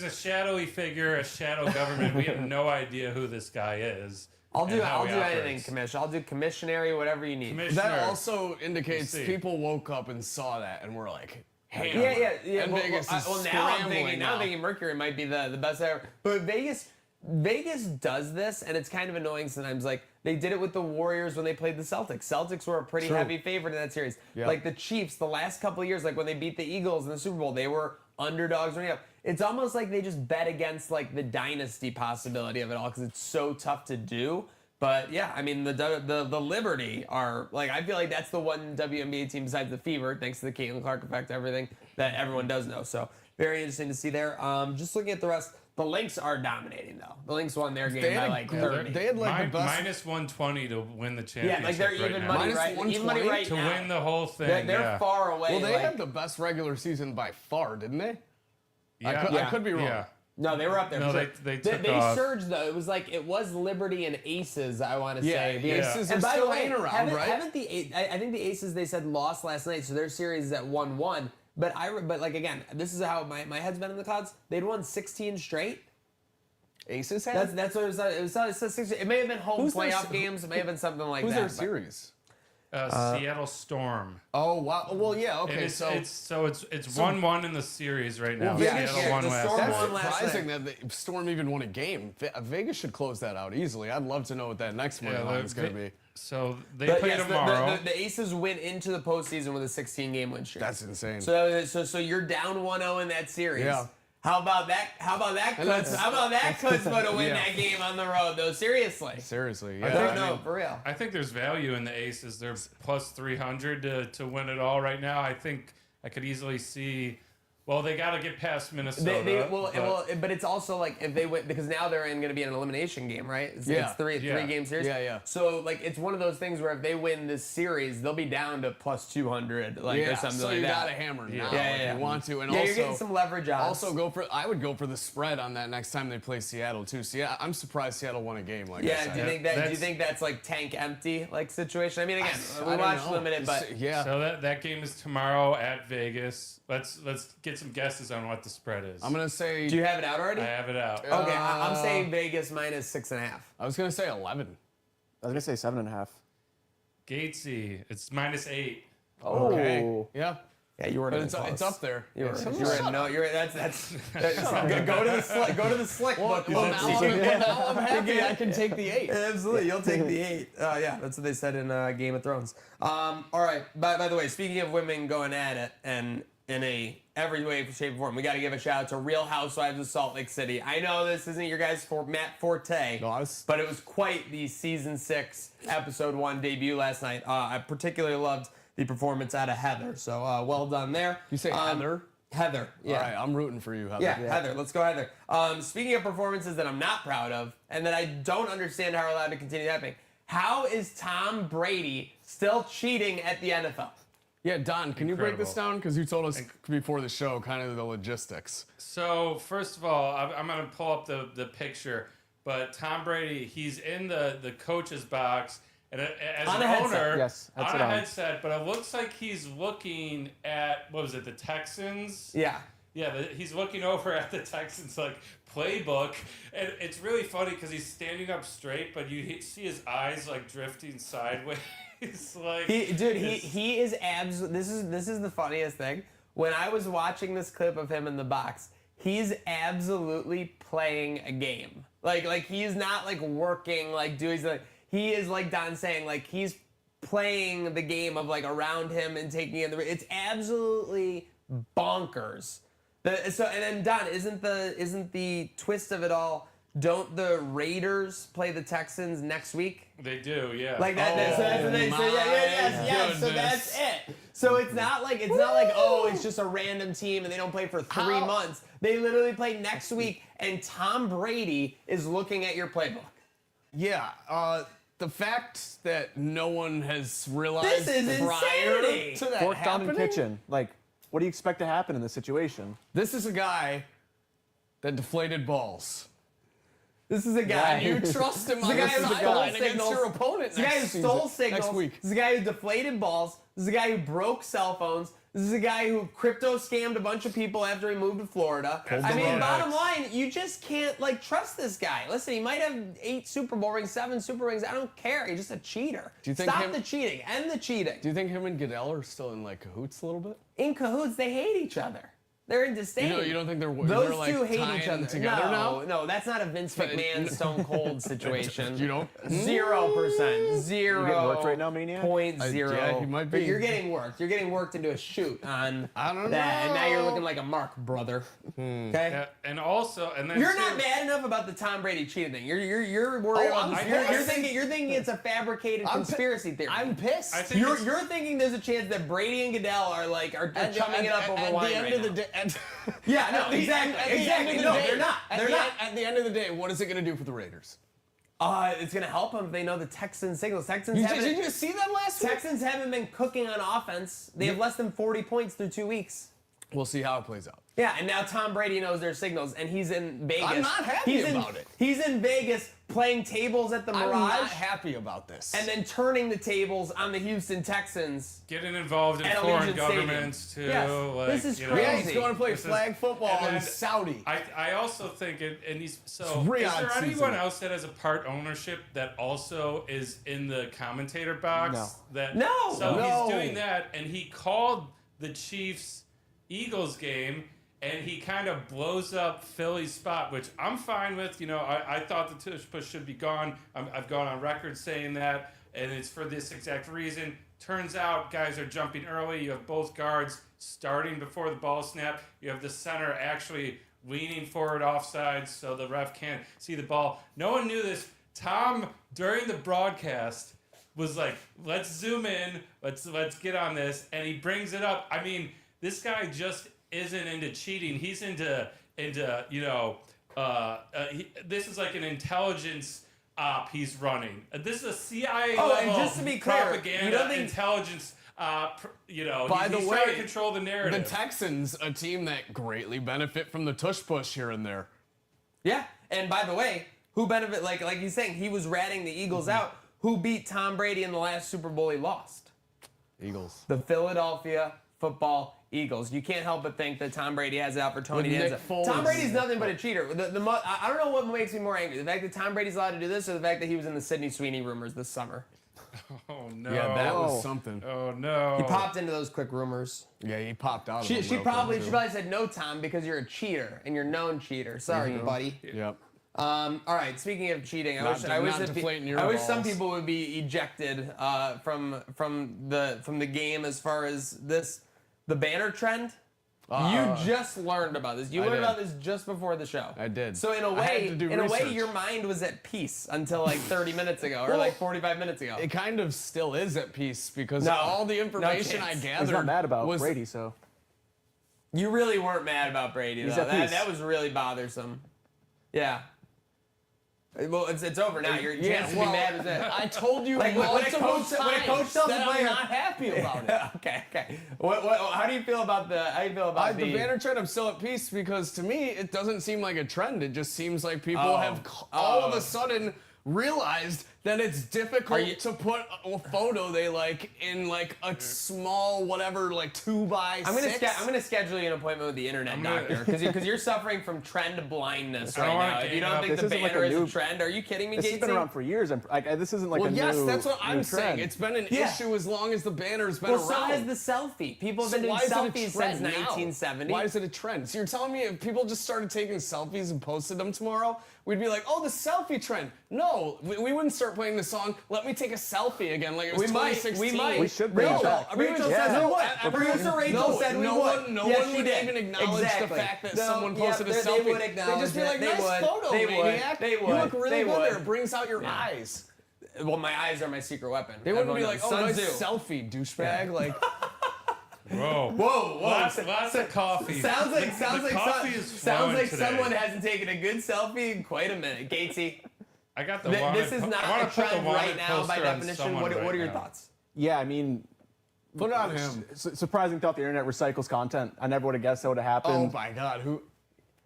Speaker 4: a shadowy figure, a shadow government. We have no idea who this guy is.
Speaker 1: I'll do
Speaker 4: and how he
Speaker 1: anything,
Speaker 4: operates.
Speaker 1: commish. I'll do commissionary, whatever you need.
Speaker 4: Commissioner.
Speaker 2: That also indicates
Speaker 4: We'll see.
Speaker 2: people woke up and saw that and were like, hammered.
Speaker 1: Yeah.
Speaker 2: And Vegas is
Speaker 1: now I'm
Speaker 2: scrambling
Speaker 1: thinking Mercury might be the best ever. But Vegas does this, and it's kind of annoying sometimes. Like they did it with the Warriors when they played the Celtics. Celtics were a pretty
Speaker 2: True.
Speaker 1: heavy favorite in that series.
Speaker 2: Yeah.
Speaker 1: Like the Chiefs, the last couple of years, like when they beat the Eagles in the Super Bowl, they were underdogs running up. It's almost like they just bet against like the dynasty possibility of it all because it's so tough to do. But yeah, I mean the Liberty are like I feel like that's the one WNBA team besides the Fever, thanks to the Caitlin Clark effect, everything that everyone does know. So very interesting to see there. Just looking at the rest, the Lynx are dominating though. The Lynx won their game by like 30.
Speaker 2: They had like the best.
Speaker 4: minus 120 to win the championship.
Speaker 1: Yeah, like they're
Speaker 4: right
Speaker 1: even
Speaker 4: now.
Speaker 1: money
Speaker 2: Minus
Speaker 1: right. Even
Speaker 2: 120
Speaker 1: money right
Speaker 4: to
Speaker 1: now.
Speaker 4: win the whole thing.
Speaker 1: They're far away.
Speaker 2: Well, they
Speaker 1: like,
Speaker 2: had the best regular season by far, didn't they?
Speaker 4: Yeah.
Speaker 2: I could be wrong.
Speaker 4: Yeah.
Speaker 1: No, they were up there.
Speaker 4: No,
Speaker 1: for sure.
Speaker 4: they took
Speaker 1: they
Speaker 4: off.
Speaker 1: surged though. It was Liberty and Aces. I want to
Speaker 2: Yeah,
Speaker 1: say.
Speaker 2: the Aces
Speaker 1: And
Speaker 2: are
Speaker 1: by
Speaker 2: still
Speaker 1: the way,
Speaker 2: hanging around,
Speaker 1: haven't,
Speaker 2: right?
Speaker 1: Haven't I think the Aces they said lost last night, so their series is at 1-1. But like again, this is how my head's been in the clouds. They'd won 16 straight.
Speaker 2: Aces had?
Speaker 1: That's what it was. It said 16. It may have been home
Speaker 2: Who's their
Speaker 1: playoff
Speaker 2: se-
Speaker 1: games. It may have been something like
Speaker 2: Who's
Speaker 1: that.
Speaker 2: their
Speaker 1: but-
Speaker 2: series?
Speaker 4: Seattle Storm.
Speaker 2: Oh, wow. Well, yeah,
Speaker 4: And
Speaker 2: okay,
Speaker 4: it's
Speaker 2: so.
Speaker 4: it's 1-1 in the series right now.
Speaker 2: Well,
Speaker 1: Vegas-
Speaker 4: Seattle
Speaker 1: yeah,
Speaker 4: won
Speaker 1: the
Speaker 4: last
Speaker 1: Storm
Speaker 4: night.
Speaker 1: won
Speaker 2: That's
Speaker 1: last
Speaker 2: surprising
Speaker 1: night.
Speaker 2: that the Storm even won a game. Vegas should close that out easily. I'd love to know what that next money
Speaker 4: Yeah,
Speaker 2: line is going to be.
Speaker 4: So they
Speaker 1: But
Speaker 4: play
Speaker 1: yes,
Speaker 4: tomorrow.
Speaker 1: the Aces went into the postseason with a 16-game win streak.
Speaker 2: That's insane.
Speaker 1: So you're down 1-0 in that series.
Speaker 2: Yeah.
Speaker 1: How about that? How about that?
Speaker 2: that's-
Speaker 1: How about that? Chutzpah to win
Speaker 2: Yeah.
Speaker 1: that game on the road, though. Seriously.
Speaker 2: Seriously,
Speaker 4: I
Speaker 2: yeah.
Speaker 4: think-
Speaker 1: No, for real.
Speaker 4: I think there's value in the Aces. They're plus 300 to win it all right now. I think I could easily see. Well, they got to get past Minnesota.
Speaker 1: But it's also like if they win because now they're going to be in an elimination game, right? It's
Speaker 2: Yeah.
Speaker 1: three game series.
Speaker 2: Yeah.
Speaker 1: So like it's one of those things where if they win this series, they'll be down to plus 200, or something
Speaker 2: so
Speaker 1: like
Speaker 2: you
Speaker 1: that.
Speaker 2: gotta hammer now
Speaker 1: Yeah.
Speaker 2: if you want to, and
Speaker 1: Yeah,
Speaker 2: also
Speaker 1: you're getting some leverage odds.
Speaker 2: also I would go for the spread on that next time they play Seattle too. See, I'm surprised Seattle won a game like
Speaker 1: Yeah,
Speaker 2: that.
Speaker 1: do you think that's like tank empty like situation? I mean, again, we watched limited, but
Speaker 2: yeah.
Speaker 4: So that game is tomorrow at Vegas. Let's get some guesses on what the spread is.
Speaker 2: I'm gonna say.
Speaker 1: do you have it out already?
Speaker 4: I have it out.
Speaker 1: Okay, I'm saying Vegas minus 6.5.
Speaker 2: I was gonna say 11.
Speaker 3: I was gonna say 7.5.
Speaker 4: Gatesy, it's minus 8.
Speaker 2: Okay. Yeah.
Speaker 1: Yeah, you were.
Speaker 2: But it's up there.
Speaker 1: You're
Speaker 2: It's-
Speaker 1: that's go to the slick book.
Speaker 2: Well,
Speaker 1: folks.
Speaker 2: now I'm happy I can take the 8.
Speaker 1: Absolutely, you'll take the 8. Yeah, that's what they said in Game of Thrones. All right. By the way, speaking of women going at it and in a every way, shape, and form, we got to give a shout out to Real Housewives of Salt Lake City. I know this isn't your guys' Matt Forte, but it was quite the season 6, episode 1 debut last night. I particularly loved the performance out of Heather. So well done there.
Speaker 2: You say Heather?
Speaker 1: Heather. Yeah.
Speaker 2: All right, I'm rooting for you, Heather.
Speaker 1: Yeah, Heather. Let's go, Heather. Speaking of performances that I'm not proud of and that I don't understand how are allowed to continue happening, how is Tom Brady still cheating at the NFL?
Speaker 2: Yeah, Don, can you break this
Speaker 4: Incredible.
Speaker 2: down? Because you told us before the show kind of the logistics.
Speaker 4: So first of all, I'm going to pull up the picture. But Tom Brady, he's in the coach's box, and as
Speaker 1: On
Speaker 4: an
Speaker 1: a headset.
Speaker 4: owner,
Speaker 3: Yes,
Speaker 4: on
Speaker 3: headset
Speaker 4: a
Speaker 3: on.
Speaker 4: headset. But it looks like he's looking at the Texans.
Speaker 1: Yeah.
Speaker 4: Yeah, he's looking over at the Texans like playbook, and it's really funny because he's standing up straight, but you see his eyes like drifting sideways. Like
Speaker 1: He is this is the funniest thing. When I was watching this clip of him in the box, he's absolutely playing a game. Like he's not like working, like doing like he is like Don saying, like he's playing the game of like around him and taking in the. It's absolutely bonkers. And then Don, isn't the twist of it all? Don't the Raiders play the Texans next week?
Speaker 4: they do, yeah.
Speaker 1: Like that. So that's the thing. So yes. So that's it. So it's not like oh, it's just a random team and they don't play for 3 months. They literally play next week, and Tom Brady is looking at your playbook.
Speaker 2: Yeah, the fact that no one has realized
Speaker 1: This is
Speaker 2: prior
Speaker 1: insanity.
Speaker 2: to that
Speaker 3: Fourth down
Speaker 2: happening.
Speaker 3: and kitchen. Like, what do you expect to happen in this situation?
Speaker 2: This is a guy that deflated balls.
Speaker 1: This is a guy
Speaker 3: Yeah.
Speaker 1: who
Speaker 2: You trust him
Speaker 1: This is
Speaker 2: on
Speaker 1: a
Speaker 2: the
Speaker 1: guy who stole
Speaker 2: sideline against
Speaker 1: signals.
Speaker 2: your opponent.
Speaker 1: This is a guy who stole signals.
Speaker 2: Next week.
Speaker 1: This is a guy who deflated balls. This is a guy who broke cell phones. This is a guy who crypto scammed a bunch of people after he moved to Florida. I mean,
Speaker 4: Rolex.
Speaker 1: bottom line, you just can't like trust this guy. Listen, he might have 8 Super Bowl rings, 7 Super rings. I don't care. He's just a cheater.
Speaker 2: Do you think
Speaker 1: Stop
Speaker 2: him-
Speaker 1: the cheating. End the cheating.
Speaker 2: Do you think him and Goodell are still in like cahoots a little bit?
Speaker 1: In cahoots, they hate each other. They're in disdain.
Speaker 2: You don't think they're
Speaker 1: Those
Speaker 2: like
Speaker 1: two hate
Speaker 2: tying
Speaker 1: each other
Speaker 2: together now?
Speaker 1: No, that's not a Vince McMahon Stone Cold situation.
Speaker 2: You don't?
Speaker 1: 0%. Zero.
Speaker 3: You getting worked right now, Maniac?
Speaker 1: Point zero.
Speaker 2: Yeah, he might
Speaker 1: But
Speaker 2: be.
Speaker 1: you're getting worked. You're getting worked into a shoot on
Speaker 2: I don't
Speaker 1: that, and now you're
Speaker 2: know.
Speaker 1: looking like a Mark brother. Okay.
Speaker 4: Yeah, and then
Speaker 1: You're
Speaker 4: too-
Speaker 1: not bad enough about the Tom Brady cheating thing. You're worried
Speaker 2: Oh,
Speaker 1: about
Speaker 2: I'm
Speaker 1: this.
Speaker 2: pissed.
Speaker 1: You're thinking it's a fabricated conspiracy theory.
Speaker 2: I'm pissed.
Speaker 4: I think
Speaker 1: You're
Speaker 4: it's-
Speaker 1: thinking there's a chance that Brady and Goodell are chumming it up over
Speaker 2: at
Speaker 1: wine
Speaker 2: the end
Speaker 1: right
Speaker 2: of the
Speaker 1: now.
Speaker 2: day.
Speaker 1: Yeah, no, exactly. No, they're not. They're not.
Speaker 2: At the end of the day, what is it going to do for the Raiders?
Speaker 1: It's gonna help them if they know the Texans signals.
Speaker 2: Did you see them last week?
Speaker 1: Texans haven't been cooking on offense. They have less than 40 points through 2 weeks.
Speaker 2: We'll see how it plays out.
Speaker 1: Yeah, and now Tom Brady knows their signals, and he's in Vegas.
Speaker 2: I'm not happy about it.
Speaker 1: He's in Vegas playing tables at the
Speaker 2: I'm
Speaker 1: Mirage,
Speaker 2: not happy about this.
Speaker 1: and then turning the tables on the Houston Texans.
Speaker 4: getting involved in
Speaker 1: At
Speaker 4: foreign
Speaker 1: Allegiant Stadium.
Speaker 4: governments too.
Speaker 1: Yes,
Speaker 4: like,
Speaker 1: this is
Speaker 4: you know,
Speaker 1: crazy.
Speaker 2: yeah, he's going to play
Speaker 4: This is-
Speaker 2: flag football
Speaker 4: and
Speaker 2: in
Speaker 4: then
Speaker 2: Saudi.
Speaker 4: I also think and he's so.
Speaker 2: It's
Speaker 4: Is
Speaker 2: Riyadh
Speaker 4: there
Speaker 2: season.
Speaker 4: anyone else that has a part ownership that also is in the commentator box?
Speaker 3: No.
Speaker 4: That
Speaker 1: No.
Speaker 4: So
Speaker 2: No.
Speaker 4: he's doing that, and he called the Chiefs Eagles game, and he kind of blows up Philly's spot, which I'm fine with. You know, I thought the tush push should be gone. I've gone on record saying that, and it's for this exact reason. Turns out guys are jumping early. You have both guards starting before the ball snap. You have the center actually leaning forward offsides so the ref can't see the ball. No one knew this. Tom, during the broadcast, was like, let's zoom in, let's get on this, and he brings it up. I mean, this guy just isn't into cheating. He's into you know, this is like an intelligence op he's running. This is a CIA
Speaker 1: Oh, and
Speaker 4: level
Speaker 1: just to be clear,
Speaker 4: propaganda
Speaker 1: you don't think-
Speaker 4: intelligence. You know,
Speaker 2: By the
Speaker 4: he's
Speaker 2: way,
Speaker 4: trying to control the
Speaker 2: The
Speaker 4: narrative.
Speaker 2: Texans, a team that greatly benefit from the tush push here and there.
Speaker 1: Yeah, and by the way, who benefit? Like he's saying, he was ratting the Eagles out. Who beat Tom Brady in the last Super Bowl he lost?
Speaker 2: Eagles.
Speaker 1: The Philadelphia Football Eagles. You can't help but think that Tom Brady has it out for Tony
Speaker 2: With Nick
Speaker 1: Danza.
Speaker 2: Foles.
Speaker 1: Tom Brady's nothing but a cheater. I don't know what makes me more angry: the fact that Tom Brady's allowed to do this, or the fact that he was in the Sydney Sweeney rumors this summer.
Speaker 4: Oh no!
Speaker 2: Yeah, that was
Speaker 3: Oh.
Speaker 2: something.
Speaker 4: Oh no!
Speaker 1: He popped into those quick rumors.
Speaker 2: Yeah, he popped out.
Speaker 1: She
Speaker 2: of them real
Speaker 1: probably
Speaker 2: quick,
Speaker 1: she
Speaker 2: too.
Speaker 1: probably said no, Tom, because you're a cheater and you're known cheater. Sorry, buddy.
Speaker 2: Yep.
Speaker 1: All right. Speaking of cheating, I wish
Speaker 2: not
Speaker 1: that
Speaker 2: deflating your
Speaker 1: I wish some
Speaker 2: balls.
Speaker 1: people would be ejected from the game as far as the banner trend. You just learned about this. You
Speaker 2: I
Speaker 1: learned
Speaker 2: did.
Speaker 1: about this just before the show.
Speaker 2: I did.
Speaker 1: So in a
Speaker 2: I had
Speaker 1: way,
Speaker 2: to do
Speaker 1: in a way,
Speaker 2: research.
Speaker 1: your mind was at peace until like 30 minutes ago or
Speaker 2: Well,
Speaker 1: like 45 minutes ago.
Speaker 2: It kind of still is at peace because
Speaker 1: No.
Speaker 2: all the
Speaker 1: No
Speaker 2: information
Speaker 1: chance.
Speaker 2: I
Speaker 1: He's
Speaker 2: gathered
Speaker 3: He's not mad about
Speaker 2: was
Speaker 3: Brady, so.
Speaker 1: You really weren't mad about Brady.
Speaker 3: He's
Speaker 1: Though.
Speaker 3: at peace.
Speaker 1: That was really bothersome. Yeah. Well, it's over now. Your chance to be mad is it.
Speaker 2: I told you
Speaker 1: Like, when a
Speaker 2: multiple
Speaker 1: coach tells a
Speaker 2: that
Speaker 1: player,
Speaker 2: I'm not happy about it.
Speaker 1: okay. How do you feel about the? How do you feel about
Speaker 2: The banner trend, I'm still at peace because to me, it doesn't seem like a trend. It just seems like people have all of a sudden realized that it's difficult to put a photo they like in like a small whatever like 2x6.
Speaker 1: I'm gonna schedule you an appointment with the internet doctor because you're suffering from trend blindness
Speaker 4: I don't
Speaker 1: right
Speaker 4: wanna
Speaker 1: now. If
Speaker 4: gang
Speaker 1: you don't
Speaker 4: up.
Speaker 1: think the
Speaker 3: This isn't like
Speaker 1: banner
Speaker 3: a
Speaker 1: is a
Speaker 3: new-
Speaker 1: trend, are you kidding me,
Speaker 3: This has been
Speaker 1: Gatesy?
Speaker 3: around for years, and this isn't like
Speaker 2: Well,
Speaker 3: a
Speaker 2: yes,
Speaker 3: new.
Speaker 2: that's what I'm
Speaker 3: new
Speaker 2: saying.
Speaker 3: trend.
Speaker 2: It's been an
Speaker 1: Yeah.
Speaker 2: issue as long as the banner's been
Speaker 1: Well,
Speaker 2: around.
Speaker 1: so has the selfie. People have
Speaker 2: So
Speaker 1: been doing
Speaker 2: why is it a
Speaker 1: selfies since
Speaker 2: trend now?
Speaker 1: 1970.
Speaker 2: Why is it a trend? So you're telling me if people just started taking selfies and posted them tomorrow, we'd be like, oh, the selfie trend. No, we wouldn't start playing the song, Let Me Take a Selfie again, like it was
Speaker 1: We might.
Speaker 2: 2016.
Speaker 3: We should bring it back.
Speaker 1: Rachel
Speaker 3: Yeah.
Speaker 1: says we would.
Speaker 2: No,
Speaker 1: Producer Rachel said we
Speaker 2: no
Speaker 1: would.
Speaker 2: one
Speaker 1: Yes, she
Speaker 2: would
Speaker 1: did.
Speaker 2: even acknowledge
Speaker 1: Exactly.
Speaker 2: the fact that
Speaker 1: No,
Speaker 2: someone
Speaker 1: yeah,
Speaker 2: posted a
Speaker 1: they
Speaker 2: selfie.
Speaker 1: would
Speaker 2: They'd
Speaker 1: acknowledge
Speaker 2: just be
Speaker 1: it.
Speaker 2: like,
Speaker 1: They
Speaker 2: nice
Speaker 1: would.
Speaker 2: photo,
Speaker 1: They would.
Speaker 2: maniac.
Speaker 1: They
Speaker 2: You
Speaker 1: would.
Speaker 2: look really
Speaker 1: They
Speaker 2: good
Speaker 1: would.
Speaker 2: there. It brings out your eyes.
Speaker 1: Well, my eyes are my secret weapon.
Speaker 2: They wouldn't be
Speaker 1: Everyone
Speaker 2: like, oh,
Speaker 1: knows.
Speaker 2: nice
Speaker 1: Sun
Speaker 2: selfie, douchebag. Like,
Speaker 4: Whoa. Lots of coffee.
Speaker 1: Sounds like
Speaker 4: coffee is flowing today.
Speaker 1: someone hasn't taken a good selfie in quite a minute. Gatesy,
Speaker 4: I got the
Speaker 1: this is not a trend right now by definition. What are your thoughts?
Speaker 3: Yeah, I mean,
Speaker 2: put it on him.
Speaker 3: surprising thought the internet recycles content. I never would have guessed that would have happened.
Speaker 2: Oh my God, who?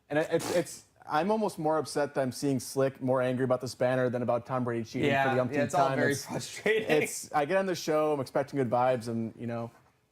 Speaker 3: And it's I'm almost more upset that I'm seeing Slick more angry about this banner than about Tom Brady cheating for the umpteenth
Speaker 1: it's all
Speaker 3: time.
Speaker 1: very frustrating.
Speaker 3: I get on the show, I'm expecting good vibes, and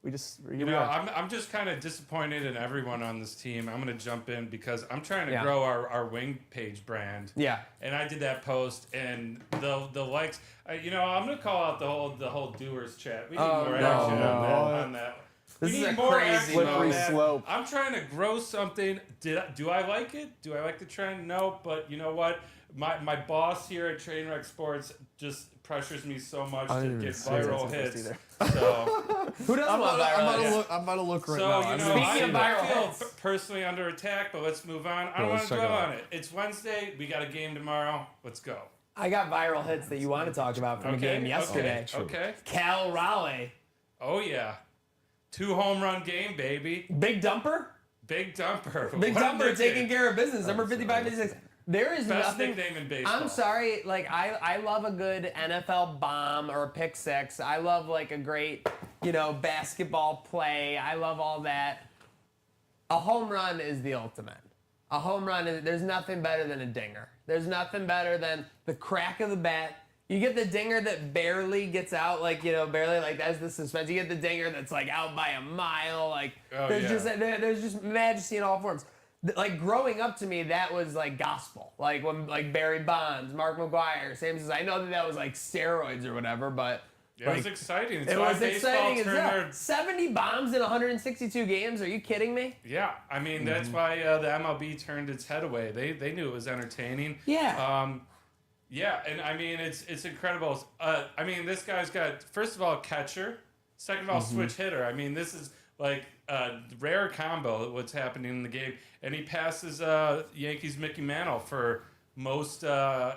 Speaker 4: I'm just kind of disappointed in everyone on this team. I'm going to jump in because I'm trying to grow our wing page brand.
Speaker 1: Yeah.
Speaker 4: And I did that post, and the likes. I'm going to call out the whole doers chat. We need more action on that.
Speaker 1: This
Speaker 4: We
Speaker 1: is
Speaker 4: need
Speaker 1: a
Speaker 4: more
Speaker 1: crazy
Speaker 4: action on
Speaker 3: slippery
Speaker 4: that.
Speaker 3: slope.
Speaker 4: I'm trying to grow something. Do I like it? Do I like the trend? No, but you know what? My boss here at Trainwreck Sports just pressures me so much to get viral hits. So
Speaker 1: Who doesn't want viral hits?
Speaker 2: I'm about to look right
Speaker 4: So,
Speaker 2: now.
Speaker 4: you know,
Speaker 1: Speaking of viral
Speaker 4: I feel
Speaker 1: hits.
Speaker 4: personally under attack, but let's move on. I don't want to dwell on it. It's Wednesday. We got a game tomorrow. Let's go.
Speaker 1: I got viral hits that you want to talk about from a game yesterday.
Speaker 4: Okay.
Speaker 1: Cal Raleigh,
Speaker 4: Oh, yeah. 2 home run game, baby.
Speaker 1: big dumper,
Speaker 4: Big dumper.
Speaker 1: big
Speaker 4: What a
Speaker 1: dumper
Speaker 4: nickname.
Speaker 1: taking care of business. Number 55, 56. There is
Speaker 4: Best
Speaker 1: nothing.
Speaker 4: nickname in baseball.
Speaker 1: I'm sorry, like I love a good NFL bomb or a pick six. I love like a great, basketball play. I love all that. A home run is the ultimate. A home run is there's nothing better than a dinger. There's nothing better than the crack of the bat. You get the dinger that barely gets out, barely like that's the suspense. You get the dinger that's like out by a mile. Like there's just majesty in all forms. Like growing up to me, that was like gospel. Like when like Barry Bonds, Mark McGuire, Sam says, I know that was like steroids or whatever, but
Speaker 4: It was exciting. It's
Speaker 1: it
Speaker 4: why
Speaker 1: was
Speaker 4: baseball
Speaker 1: exciting as
Speaker 4: turned
Speaker 1: hell.
Speaker 4: their
Speaker 1: 70 bombs in 162 games. Are you kidding me?
Speaker 4: Yeah, I mean that's why the MLB turned its head away. They knew it was entertaining.
Speaker 1: Yeah.
Speaker 4: Yeah, and I mean it's incredible. I mean this guy's got first of all catcher, second of all switch hitter. I mean this is like a rare combo what's happening in the game, and he passes Yankees Mickey Mantle for most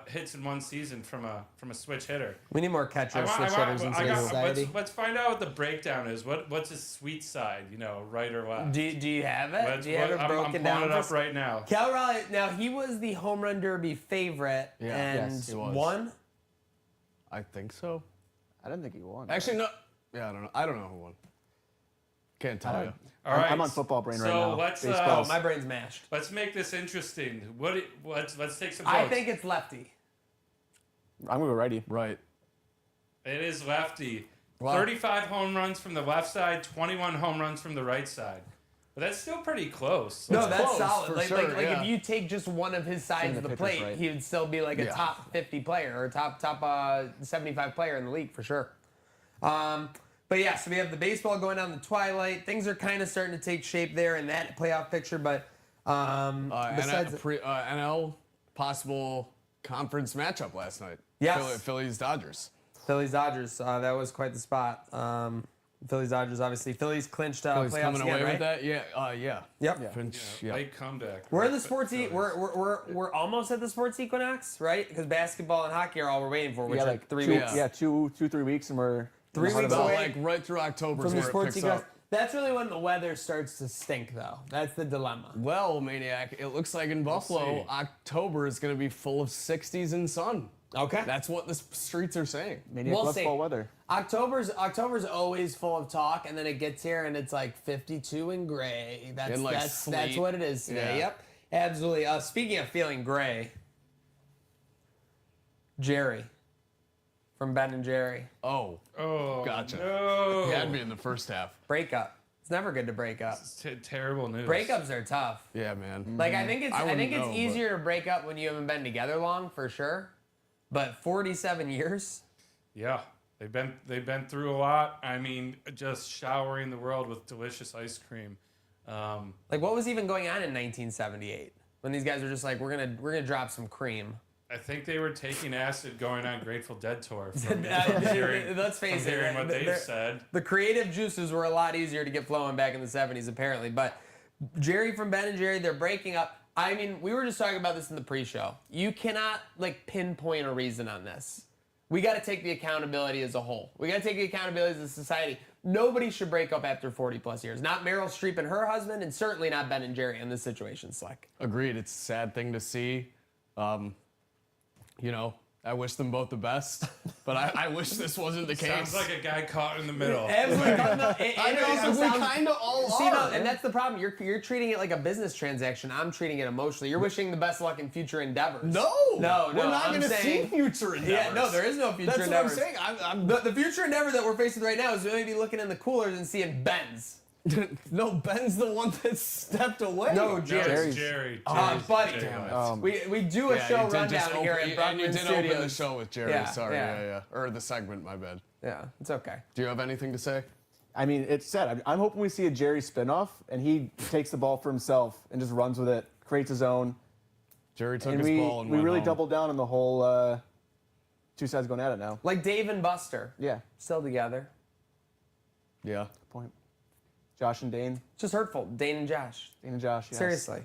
Speaker 4: hits in one season from a switch hitter.
Speaker 1: We need more catchers, switch hitters in society.
Speaker 4: Let's find out what the breakdown is. What's his sweet side? Right or left?
Speaker 1: Do you have it? Do you have it
Speaker 4: I'm
Speaker 1: broken
Speaker 4: pulling
Speaker 1: down?
Speaker 4: it up right now.
Speaker 1: Cal Raleigh, now he was the home run derby favorite and
Speaker 3: yes,
Speaker 2: he was.
Speaker 1: won.
Speaker 2: I think so.
Speaker 3: I didn't think he won.
Speaker 2: Actually, no. Yeah, I don't know. I don't know who won. Can't tell you.
Speaker 4: All right,
Speaker 3: I'm on football brain right
Speaker 4: so
Speaker 3: now.
Speaker 4: let's
Speaker 3: Baseball.
Speaker 1: My brain's mashed.
Speaker 4: let's make this interesting. Let's take some votes.
Speaker 1: I think it's lefty.
Speaker 3: I'm gonna go righty.
Speaker 2: Right.
Speaker 4: It is lefty.
Speaker 2: Wow.
Speaker 4: 35 home runs from the left side, 21 home runs from the right side. But that's still pretty close.
Speaker 1: No, that's
Speaker 2: close,
Speaker 1: solid.
Speaker 2: for
Speaker 1: Like,
Speaker 2: sure,
Speaker 1: like
Speaker 2: yeah.
Speaker 1: if you take just one of his sides of the
Speaker 3: pitcher's
Speaker 1: plate,
Speaker 3: right.
Speaker 1: he would still be like a
Speaker 2: Yeah.
Speaker 1: top 50 player or top 75 player in the league for sure. But yeah, so we have the baseball going down the twilight. Things are kind of starting to take shape there in that playoff picture. But besides,
Speaker 2: NL possible conference matchup last night.
Speaker 1: Yes.
Speaker 2: Phillies Dodgers.
Speaker 1: Phillies Dodgers, that was quite the spot. Phillies Dodgers, obviously. Phillies clinched
Speaker 2: Phillies
Speaker 1: playoffs
Speaker 2: coming
Speaker 1: again,
Speaker 2: away
Speaker 1: right?
Speaker 2: with that. Yeah. Yeah.
Speaker 1: Yep.
Speaker 2: Finch, yeah.
Speaker 4: Late comeback.
Speaker 1: We're in the sports. We're almost at the sports equinox, right? Because basketball and hockey are all we're waiting for, which are 3 weeks.
Speaker 3: Yeah, 3 weeks, and we're
Speaker 1: 3 weeks
Speaker 2: About
Speaker 1: away
Speaker 2: like right through October
Speaker 1: from
Speaker 2: is
Speaker 1: the
Speaker 2: where it
Speaker 1: sports
Speaker 2: picks
Speaker 1: equinox.
Speaker 2: up.
Speaker 1: That's really when the weather starts to stink, though. That's the dilemma.
Speaker 2: Well, Maniac, it looks like in Buffalo,
Speaker 4: see.
Speaker 2: October is going to be full of 60s and sun.
Speaker 1: Okay.
Speaker 2: That's what the streets are saying.
Speaker 3: Maniac
Speaker 1: We'll
Speaker 3: loves
Speaker 1: see.
Speaker 3: fall weather.
Speaker 1: October's always full of talk, and then it gets here and it's like 52 and gray. That's
Speaker 2: And, like,
Speaker 1: that's
Speaker 2: sleet.
Speaker 1: what it is today.
Speaker 2: Yeah.
Speaker 1: Yep, absolutely. Speaking of feeling gray, Jerry from Ben and Jerry
Speaker 2: Oh,
Speaker 4: Oh,
Speaker 2: gotcha.
Speaker 4: no.
Speaker 2: He had me in the first half.
Speaker 1: breakup. It's never good to break up.
Speaker 4: It's terrible news.
Speaker 1: Breakups are tough.
Speaker 2: Yeah, man.
Speaker 1: Like I think
Speaker 2: I wouldn't
Speaker 1: it's
Speaker 2: know, but-
Speaker 1: easier to break up when you haven't been together long, for sure. But 47 years.
Speaker 4: Yeah, they've been through a lot. I mean, just showering the world with delicious ice cream.
Speaker 1: Like what was even going on in 1978 when these guys were just like, we're gonna drop some cream.
Speaker 4: I think they were taking acid going on Grateful Dead tour. From
Speaker 1: Let's face it.
Speaker 4: hearing what they've said.
Speaker 1: The creative juices were a lot easier to get flowing back in the 70s, apparently. But Jerry from Ben and Jerry, they're breaking up. I mean, we were just talking about this in the pre-show. You cannot like pinpoint a reason on this. We got to take the accountability as a whole. We got to take the accountability as a society. Nobody should break up after 40 plus years. Not Meryl Streep and her husband, and certainly not Ben and Jerry in this situation, Slick.
Speaker 2: Agreed. It's a sad thing to see. You know, I wish them both the best, but I wish this wasn't the case.
Speaker 4: Sounds like a guy caught in the middle.
Speaker 1: Absolutely. And it also
Speaker 2: we
Speaker 1: sounds-
Speaker 2: kind of all
Speaker 1: See,
Speaker 2: are.
Speaker 1: no, and that's the problem. You're treating it like a business transaction. I'm treating it emotionally. You're wishing the best luck in future endeavors.
Speaker 2: No,
Speaker 1: No,
Speaker 2: we're not
Speaker 1: I'm
Speaker 2: going to see
Speaker 1: saying-
Speaker 2: future endeavors.
Speaker 1: Yeah, no, there is no future
Speaker 2: That's
Speaker 1: endeavors.
Speaker 2: what I'm saying.
Speaker 1: The future endeavor that we're facing right now is maybe looking in the coolers and seeing Benz.
Speaker 2: No, Ben's the one that stepped away.
Speaker 1: No,
Speaker 4: No,
Speaker 1: Jerry.
Speaker 4: it's Jerry.
Speaker 1: Buddy.
Speaker 4: Jerry
Speaker 1: Damn
Speaker 4: left.
Speaker 1: We do a
Speaker 2: Yeah,
Speaker 1: show
Speaker 2: you did just
Speaker 1: rundown here
Speaker 2: open-
Speaker 1: at
Speaker 2: and you
Speaker 1: Buckman
Speaker 2: did
Speaker 1: Studios.
Speaker 2: open the show with Jerry.
Speaker 1: Yeah,
Speaker 2: Sorry,
Speaker 1: yeah.
Speaker 2: yeah. Or the segment, my bad.
Speaker 1: Yeah, it's okay.
Speaker 2: Do you have anything to say?
Speaker 3: I mean, it's sad. I'm hoping we see a Jerry spinoff, and he takes the ball for himself and just runs with it, creates his own.
Speaker 2: Jerry took
Speaker 3: And
Speaker 2: his
Speaker 3: we
Speaker 2: ball and
Speaker 3: we
Speaker 2: went
Speaker 3: really
Speaker 2: home.
Speaker 3: doubled down on the whole two sides going at it now.
Speaker 1: Like Dave and Buster,
Speaker 3: Yeah,
Speaker 1: still together.
Speaker 2: Yeah.
Speaker 3: point. Josh and Dane,
Speaker 1: Just hurtful. Dane and Josh.
Speaker 3: Dane and Josh. Yes.
Speaker 1: Seriously.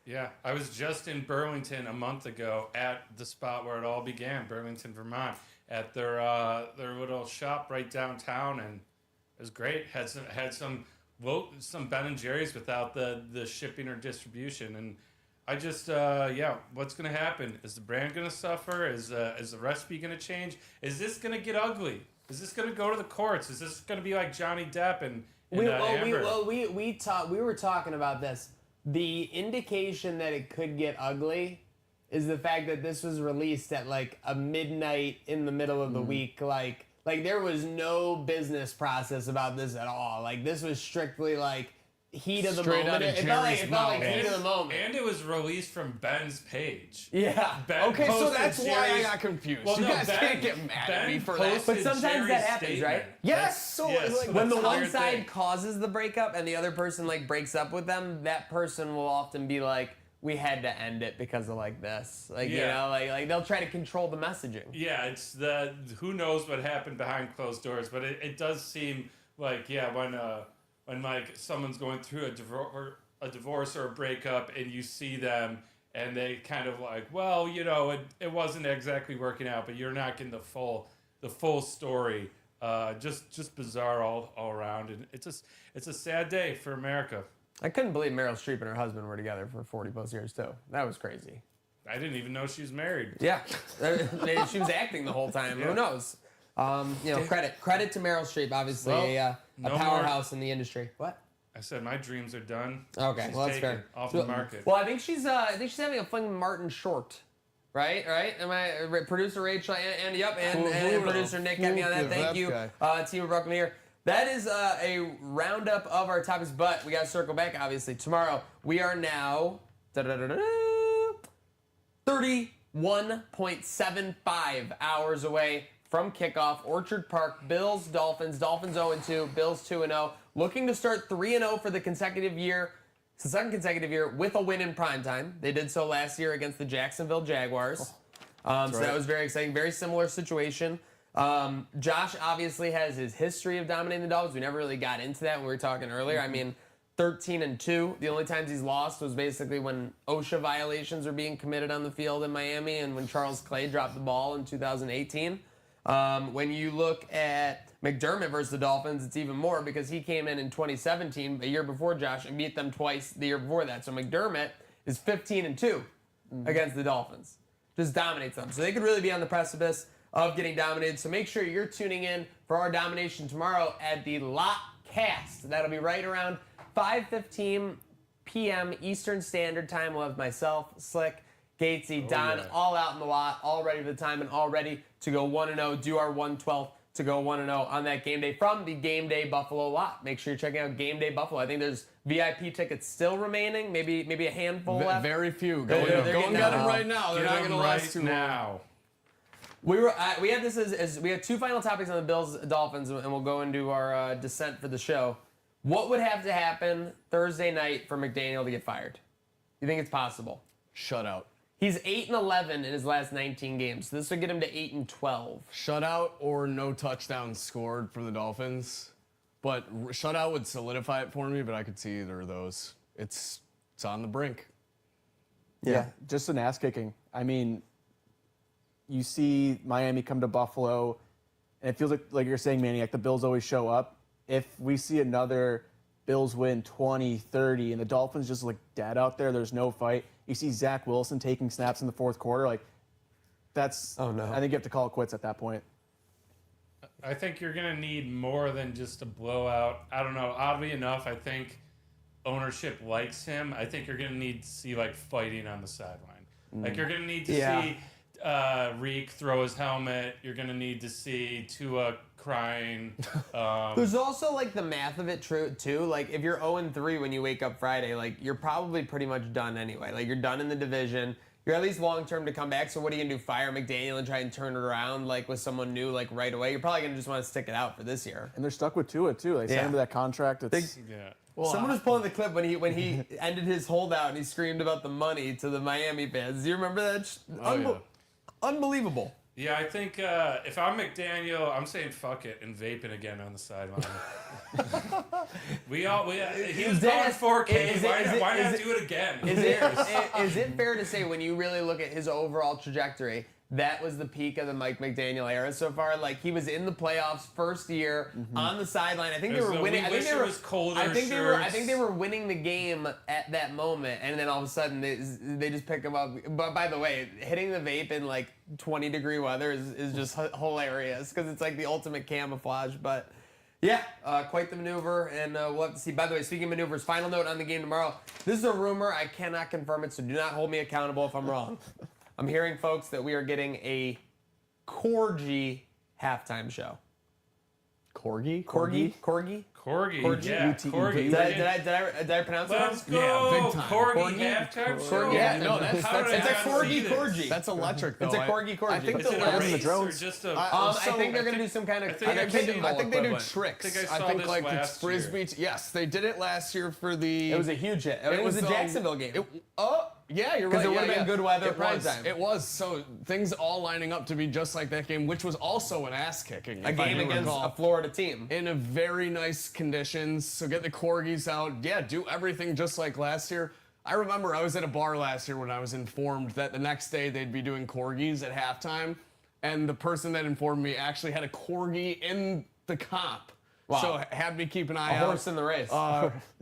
Speaker 4: Yeah, I was just in Burlington a month ago at the spot where it all began, Burlington, Vermont, at their little shop right downtown, and it was great. Had some Ben and Jerry's without the shipping or distribution, and I just what's gonna happen? Is the brand gonna suffer? Is the recipe gonna change? Is this gonna get ugly? Is this gonna go to the courts? Is this gonna be like Johnny Depp and Amber?
Speaker 1: We were talking about this. The indication that it could get ugly is the fact that this was released at like a midnight in the middle of the week. Like there was no business process about this at all. Like this was strictly like heat of the
Speaker 2: Straight
Speaker 1: moment.
Speaker 2: out of
Speaker 1: It felt like
Speaker 2: Jerry's mouth.
Speaker 1: heat of the moment.
Speaker 4: And it was released from Ben's page.
Speaker 1: Yeah.
Speaker 4: Ben
Speaker 2: Okay, so
Speaker 4: posted
Speaker 2: that's why I
Speaker 4: Jerry's-
Speaker 2: got confused.
Speaker 4: Well,
Speaker 2: you
Speaker 4: no,
Speaker 2: guys
Speaker 4: Ben-
Speaker 2: can't get mad at
Speaker 4: Ben
Speaker 2: me for
Speaker 4: posted
Speaker 2: that.
Speaker 1: But sometimes that
Speaker 4: Jerry's
Speaker 1: happens, right?
Speaker 4: statement.
Speaker 2: Yes, so, like,
Speaker 4: that's
Speaker 1: When the
Speaker 4: a
Speaker 1: one
Speaker 4: weird
Speaker 1: side
Speaker 4: thing.
Speaker 1: causes the breakup and the other person like breaks up with them, that person will often be like, we had to end it because of like this. Like, you
Speaker 4: Yeah.
Speaker 1: know, like they'll try to control the messaging.
Speaker 4: Yeah, it's who knows what happened behind closed doors, but it does seem like when like someone's going through a divorce or a breakup and you see them and they kind of like, well, you know, it wasn't exactly working out, but you're not getting the full story. Just bizarre all around, and it's a sad day for America.
Speaker 1: I couldn't believe Meryl Streep and her husband were together for 40 plus years too. That was crazy.
Speaker 4: I didn't even know she was married.
Speaker 1: Yeah, she was acting the whole time. Who knows? You know, credit to Meryl Streep, obviously
Speaker 4: Well,
Speaker 1: a
Speaker 4: no
Speaker 1: powerhouse in the industry. What?
Speaker 4: I said my dreams are done.
Speaker 1: Okay,
Speaker 4: She's
Speaker 1: well that's
Speaker 4: taken
Speaker 1: fair.
Speaker 4: off the market.
Speaker 1: Well, I think she's having a fling with Martin Short. Right? Am I producer Rachel and producer Nick got me on that. Thank you, team of Brooklyn here. That is a roundup of our topics, but we got to circle back. Obviously, tomorrow we are now 31.75 hours away from kickoff. Orchard Park, Bills, Dolphins. Dolphins 0-2, Bills 2-0. Looking to start 3-0 for the consecutive year. It's the second consecutive year with a win in primetime. They did so last year against the Jacksonville Jaguars. So that was very exciting. Very similar situation. Josh obviously has his history of dominating the Dogs. We never really got into that when we were talking earlier. I mean, 13-2. The only times he's lost was basically when OSHA violations were being committed on the field in Miami and when Charles Clay dropped the ball in 2018. When you look at McDermott versus the Dolphins, it's even more because he came in 2017, a year before Josh, and beat them twice the year before that. So McDermott is 15-2 against the Dolphins. Just dominates them. So they could really be on the precipice of getting dominated. So make sure you're tuning in for our domination tomorrow at the Lockcast. That'll be right around 5:15 p.m. Eastern Standard Time. We'll have myself, Slick, Gatesy, Don, all out in the lot, all ready for the time and all ready to go 1-0, do our 1/12 to go 1-0 on that game day from the Game Day Buffalo lot. Make sure you're checking out Game Day Buffalo. I think there's VIP tickets still remaining, maybe a handful left.
Speaker 2: Very few.
Speaker 1: They're
Speaker 2: Go and
Speaker 1: getting
Speaker 2: get them
Speaker 1: out.
Speaker 2: right now. They're not going to last too long.
Speaker 4: now.
Speaker 1: We had this as we had two final topics on the Bills Dolphins, and we'll go into our descent for the show. What would have to happen Thursday night for McDaniel to get fired? You think it's possible?
Speaker 2: Shutout.
Speaker 1: He's 8-11 in his last 19 games. So this would get him to 8-12.
Speaker 2: Shutout or no touchdowns scored for the Dolphins. But shutout would solidify it for me, but I could see either of those. It's on the brink.
Speaker 3: Yeah, just an ass kicking. I mean, you see Miami come to Buffalo, and it feels like you're saying, Maniac, the Bills always show up. If we see another Bills win 20-30 and the Dolphins just look dead out there, there's no fight. You see Zach Wilson taking snaps in the fourth quarter, like that's.
Speaker 1: Oh no!
Speaker 3: I think you have to call it quits at that point.
Speaker 4: I think you're going to need more than just a blowout. I don't know. Oddly enough, I think ownership likes him. I think you're going to need to see like fighting on the sideline. Like you're going to need to see Reek throw his helmet. You're going to need to see Tua crying.
Speaker 1: There's also like the math of it too. Like if you're 0-3 when you wake up Friday, like you're probably pretty much done anyway. Like you're done in the division. You're at least long term to come back. So what are you gonna do? Fire McDaniel and try and turn it around like with someone new like right away? You're probably gonna just want to stick it out for this year.
Speaker 3: And they're stuck with Tua too. They signed him to that contract. It's
Speaker 4: Yeah.
Speaker 2: Well,
Speaker 1: Someone was pulling the clip when he ended his holdout and he screamed about the money to the Miami fans. Do you remember that? Unbelievable.
Speaker 4: Yeah, I think if I'm McDaniel, I'm saying fuck it and vaping again on the sideline. he was going 4K. Why not do it again?
Speaker 1: Is it fair to say when you really look at his overall trajectory, that was the peak of the Mike McDaniel era so far? Like he was in the playoffs first year on the sideline. I think they were winning. I think they were winning the game at that moment, and then all of a sudden they just pick him up. But by the way, hitting the vape in like 20-degree weather is just hilarious because it's like the ultimate camouflage. But yeah, quite the maneuver, and we'll have to see. By the way, speaking of maneuvers, final note on the game tomorrow. This is a rumor. I cannot confirm it, so do not hold me accountable if I'm wrong. I'm hearing, folks, that we are getting a Corgi halftime show.
Speaker 3: Corgi?
Speaker 1: Corgi?
Speaker 4: Corgi, yeah,
Speaker 3: UTE.
Speaker 4: Corgi.
Speaker 1: Did I pronounce
Speaker 4: Let's
Speaker 1: it
Speaker 4: go,
Speaker 2: Yeah, big time.
Speaker 4: Corgi halftime show.
Speaker 1: Yeah,
Speaker 2: no, that's
Speaker 1: it's a Corgi.
Speaker 2: That's electric though.
Speaker 1: It's a Corgi.
Speaker 2: I think
Speaker 4: Is
Speaker 2: the
Speaker 4: it a
Speaker 2: last
Speaker 4: race or
Speaker 3: drones.
Speaker 4: just a?
Speaker 1: I think they're going to do some kind of.
Speaker 4: I think they do
Speaker 2: tricks.
Speaker 4: I think I saw this
Speaker 2: like
Speaker 4: last
Speaker 2: it's frisbee.
Speaker 4: year.
Speaker 2: Yes, they did it last year for the.
Speaker 1: It was a huge hit. It was a Jacksonville game.
Speaker 2: Yeah, you're right.
Speaker 1: Because it would have been good weather
Speaker 2: It
Speaker 1: prime
Speaker 2: was.
Speaker 1: time.
Speaker 2: It was. So things all lining up to be just like that game, which was also an ass kicking.
Speaker 1: A game against a Florida team.
Speaker 2: in a very nice conditions. So get the corgis out. Yeah, do everything just like last year. I remember I was at a bar last year when I was informed that the next day they'd be doing corgis at halftime, and the person that informed me actually had a corgi in the comp.
Speaker 1: Wow.
Speaker 2: So had me keep an eye
Speaker 1: A
Speaker 2: out.
Speaker 1: horse in the race.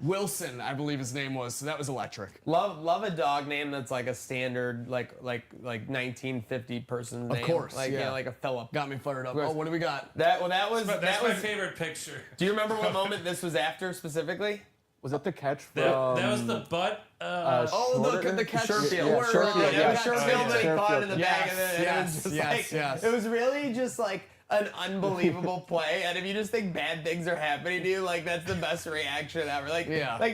Speaker 2: Wilson, I believe his name was. So that was electric.
Speaker 1: Love a dog name that's like a standard like 1950 person's name.
Speaker 2: Of course,
Speaker 1: like
Speaker 2: yeah.
Speaker 1: like a Philip.
Speaker 2: Got me fired up.
Speaker 1: course.
Speaker 2: Oh, what do we got?
Speaker 1: That was
Speaker 4: That's my favorite picture.
Speaker 1: Do you remember what moment this was after specifically?
Speaker 3: Was that the catch from?
Speaker 4: That was the butt.
Speaker 2: The catch.
Speaker 1: Sherfield.
Speaker 3: Yeah, Sherfield,
Speaker 1: It was
Speaker 3: yeah.
Speaker 1: Sherfield that he caught in the back of it.
Speaker 2: Yes,
Speaker 1: It was just
Speaker 2: yes, yes.
Speaker 1: It was really just like an unbelievable play, and if you just think bad things are happening to you, like that's the best reaction ever. Like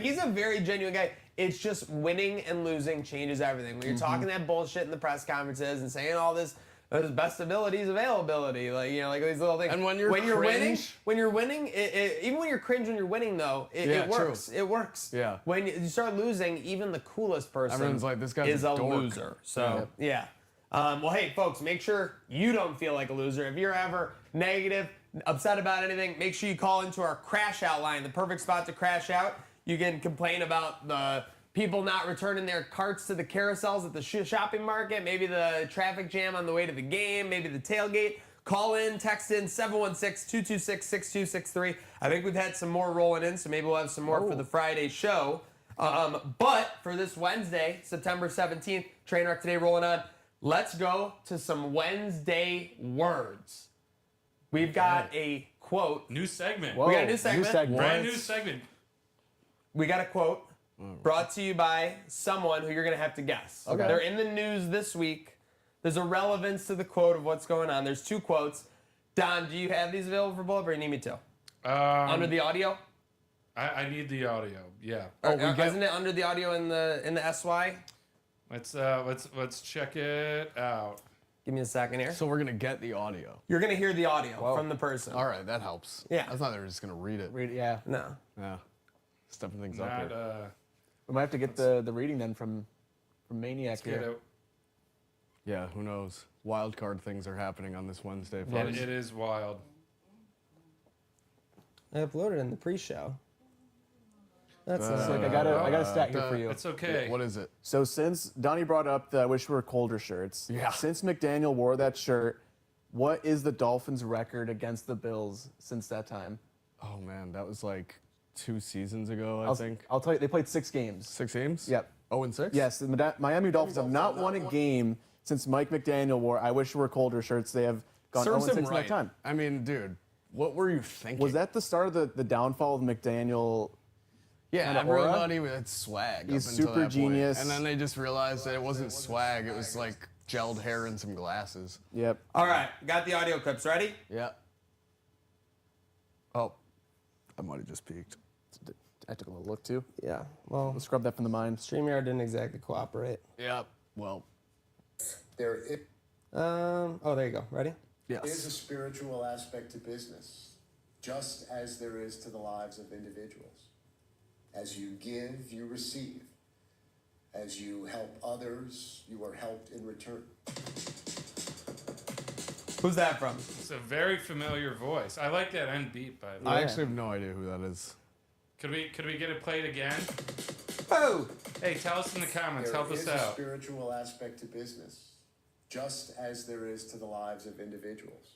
Speaker 1: he's a very genuine guy. It's just winning and losing changes everything. When you're talking that bullshit in the press conferences and saying all this. His best ability is availability, like like these little things.
Speaker 2: And when you're
Speaker 1: winning, even when you're cringe when you're winning, though, it works.
Speaker 2: True.
Speaker 1: It works.
Speaker 2: Yeah.
Speaker 1: When you start losing, even the coolest person
Speaker 2: Everyone's like, this guy's
Speaker 1: is
Speaker 2: a
Speaker 1: a
Speaker 2: dork.
Speaker 1: loser. So yeah. Well, hey, folks, make sure you don't feel like a loser. If you're ever negative, upset about anything, make sure you call into our crash out line, the perfect spot to crash out. You can complain about the people not returning their carts to the carousels at the shopping market, maybe the traffic jam on the way to the game, maybe the tailgate. Call in, text in 716-226-6263. I think we've had some more rolling in, so maybe we'll have some more for the Friday show. But for this Wednesday, September 17th, Trainwreck Today rolling on. Let's go to some Wednesday words. We've got a quote.
Speaker 4: New segment.
Speaker 3: Whoa,
Speaker 1: We got a new segment.
Speaker 4: Brand new segment.
Speaker 1: We got a quote brought to you by someone who you're going to have to guess.
Speaker 3: Okay.
Speaker 1: They're in the news this week. There's a relevance to the quote of what's going on. There's two quotes. Don, do you have these available for both, or you need me to? Under the audio?
Speaker 4: I need the audio. Yeah.
Speaker 1: Isn't it under the audio in the SY?
Speaker 4: Let's check it out.
Speaker 1: Give me a second here.
Speaker 2: So we're gonna get the audio.
Speaker 1: You're going to hear the audio from the person.
Speaker 2: All right, that helps.
Speaker 1: Yeah.
Speaker 2: I thought they were just gonna read it.
Speaker 3: Yeah.
Speaker 1: No.
Speaker 2: Yeah. Stepping things up
Speaker 4: Not,
Speaker 2: here.
Speaker 3: We might have to get the reading then from Maniac
Speaker 4: let's get
Speaker 3: here.
Speaker 4: it.
Speaker 2: Yeah, who knows? Wild card things are happening on this Wednesday,
Speaker 4: It,
Speaker 2: folks.
Speaker 4: it is wild.
Speaker 1: I uploaded in the pre-show. That's
Speaker 3: It's like I got a stat here for you.
Speaker 4: It's okay.
Speaker 2: What is it?
Speaker 3: So since Donnie brought up the "I wish we were colder" shirts,
Speaker 2: Yeah.
Speaker 3: since McDaniel wore that shirt, what is the Dolphins' record against the Bills since that time?
Speaker 2: Oh man, that was like 2 seasons ago, I think.
Speaker 3: I'll tell you, they played 6 games.
Speaker 2: 6 games?
Speaker 3: Yep.
Speaker 2: 0-6?
Speaker 3: Yes, the Miami Dolphins have not won a game since Mike McDaniel wore "I wish we were colder" shirts. They have gone
Speaker 2: Serves
Speaker 3: 0-6
Speaker 2: him
Speaker 3: in
Speaker 2: right.
Speaker 3: that time.
Speaker 2: I mean, dude, what were you thinking?
Speaker 3: Was that the start of the downfall of McDaniel?
Speaker 2: Yeah,
Speaker 3: kinda
Speaker 2: everyone
Speaker 3: aura?
Speaker 2: thought he had swag.
Speaker 3: He's
Speaker 2: up until
Speaker 3: super
Speaker 2: that point.
Speaker 3: genius.
Speaker 2: And then they just realized that it wasn't swag. It was like gelled hair and some glasses.
Speaker 3: Yep.
Speaker 1: All right, got the audio clips ready?
Speaker 2: Yeah. Oh, I might have just peeked.
Speaker 3: I took a little look too.
Speaker 1: Yeah. Well,
Speaker 3: Let's scrub that from the mind.
Speaker 1: StreamYard didn't exactly cooperate.
Speaker 2: Yeah. Well,
Speaker 5: There is
Speaker 1: Oh, there you go. Ready?
Speaker 5: a
Speaker 2: yes.
Speaker 5: spiritual aspect to business, just as there is to the lives of individuals. As you give, you receive. As you help others, you are helped in return.
Speaker 1: Who's that from?
Speaker 4: It's a very familiar voice. I like that end beat, by the way.
Speaker 2: I actually have no idea who that is.
Speaker 4: Could we get it played again?
Speaker 1: Oh!
Speaker 4: Hey, tell us in the comments.
Speaker 5: There
Speaker 4: Help us
Speaker 5: is a
Speaker 4: out.
Speaker 5: spiritual aspect to business, just as there is to the lives of individuals.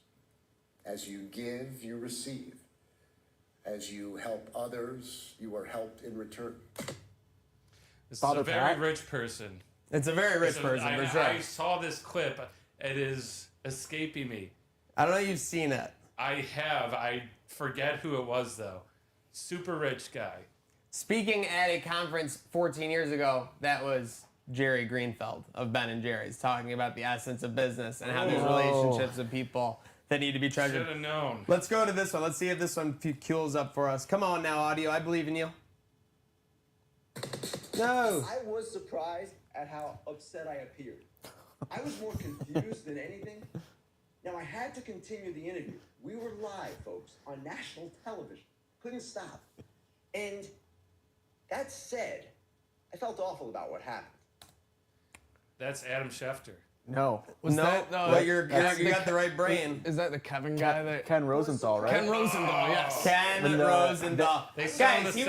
Speaker 5: As you give, you receive. As you help others, you are helped in return.
Speaker 4: This
Speaker 3: Father
Speaker 4: is a very
Speaker 3: Pat?
Speaker 4: rich person.
Speaker 1: It's a very rich
Speaker 4: So
Speaker 1: person, for sure.
Speaker 4: I saw this clip. It is escaping me.
Speaker 1: I don't know if you've seen it.
Speaker 4: I have. I forget who it was, though. Super rich guy.
Speaker 1: Speaking at a conference 14 years ago, that was Jerry Greenfeld of Ben & Jerry's, talking about the essence of business and how there's relationships with people that need to be treasured.
Speaker 4: Should have known.
Speaker 1: Let's go to this one. Let's see if this one cues up for us. Come on now, audio. I believe in you. No.
Speaker 6: I was surprised at how upset I appeared. I was more confused than anything. Now, I had to continue the interview. We were live, folks, on national television. Couldn't stop. And that said, I felt awful about what happened.
Speaker 4: That's Adam Schefter.
Speaker 3: No.
Speaker 2: Was
Speaker 1: No,
Speaker 2: that,
Speaker 1: but you got the right brain.
Speaker 2: Is that the Kevin guy that?
Speaker 3: Ken Rosenthal, right?
Speaker 2: Ken Rosenthal, yes.
Speaker 1: Ken
Speaker 3: And,
Speaker 1: Rosenthal.
Speaker 4: they sound
Speaker 1: Guys,
Speaker 4: the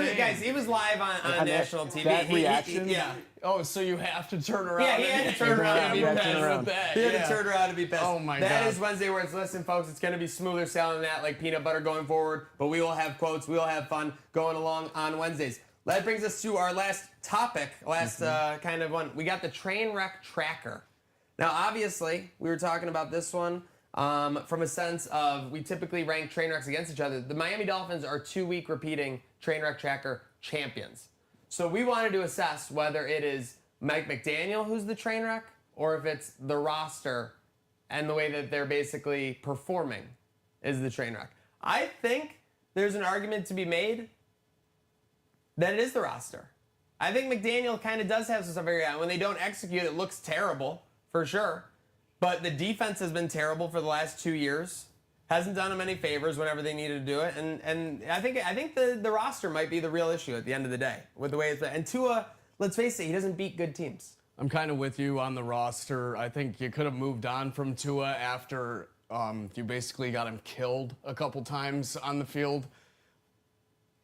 Speaker 1: he was
Speaker 4: same.
Speaker 1: live on
Speaker 3: And
Speaker 1: national TV.
Speaker 3: that reaction?
Speaker 1: Yeah.
Speaker 2: Oh, so you have to turn around.
Speaker 1: Yeah, he had to turn around and be
Speaker 3: Yeah,
Speaker 1: pissed.
Speaker 3: turn around.
Speaker 2: That,
Speaker 1: He had
Speaker 2: yeah.
Speaker 1: to turn around to be pissed.
Speaker 2: Oh my
Speaker 1: That
Speaker 2: God.
Speaker 1: is Wednesday Words. Listen, folks, it's going to be smoother sailing than that, like peanut butter going forward. But we will have quotes. We will have fun going along on Wednesdays. That brings us to our last topic, kind of one. We got the Trainwreck tracker. Now, obviously, we were talking about this one from a sense of we typically rank train wrecks against each other. The Miami Dolphins are 2-week repeating Trainwreck tracker champions. So we wanted to assess whether it is Mike McDaniel who's the train wreck or if it's the roster and the way that they're basically performing is the train wreck. I think there's an argument to be made that it is the roster. I think McDaniel kind of does have some stuff figured out. When they don't execute, it looks terrible, for sure. But the defense has been terrible for the last 2 years. Hasn't done them any favors whenever they needed to do it. And I think the roster might be the real issue at the end of the day with the way it's been. And Tua, let's face it, he doesn't beat good teams.
Speaker 2: I'm kind of with you on the roster. I think you could have moved on from Tua after you basically got him killed a couple times on the field.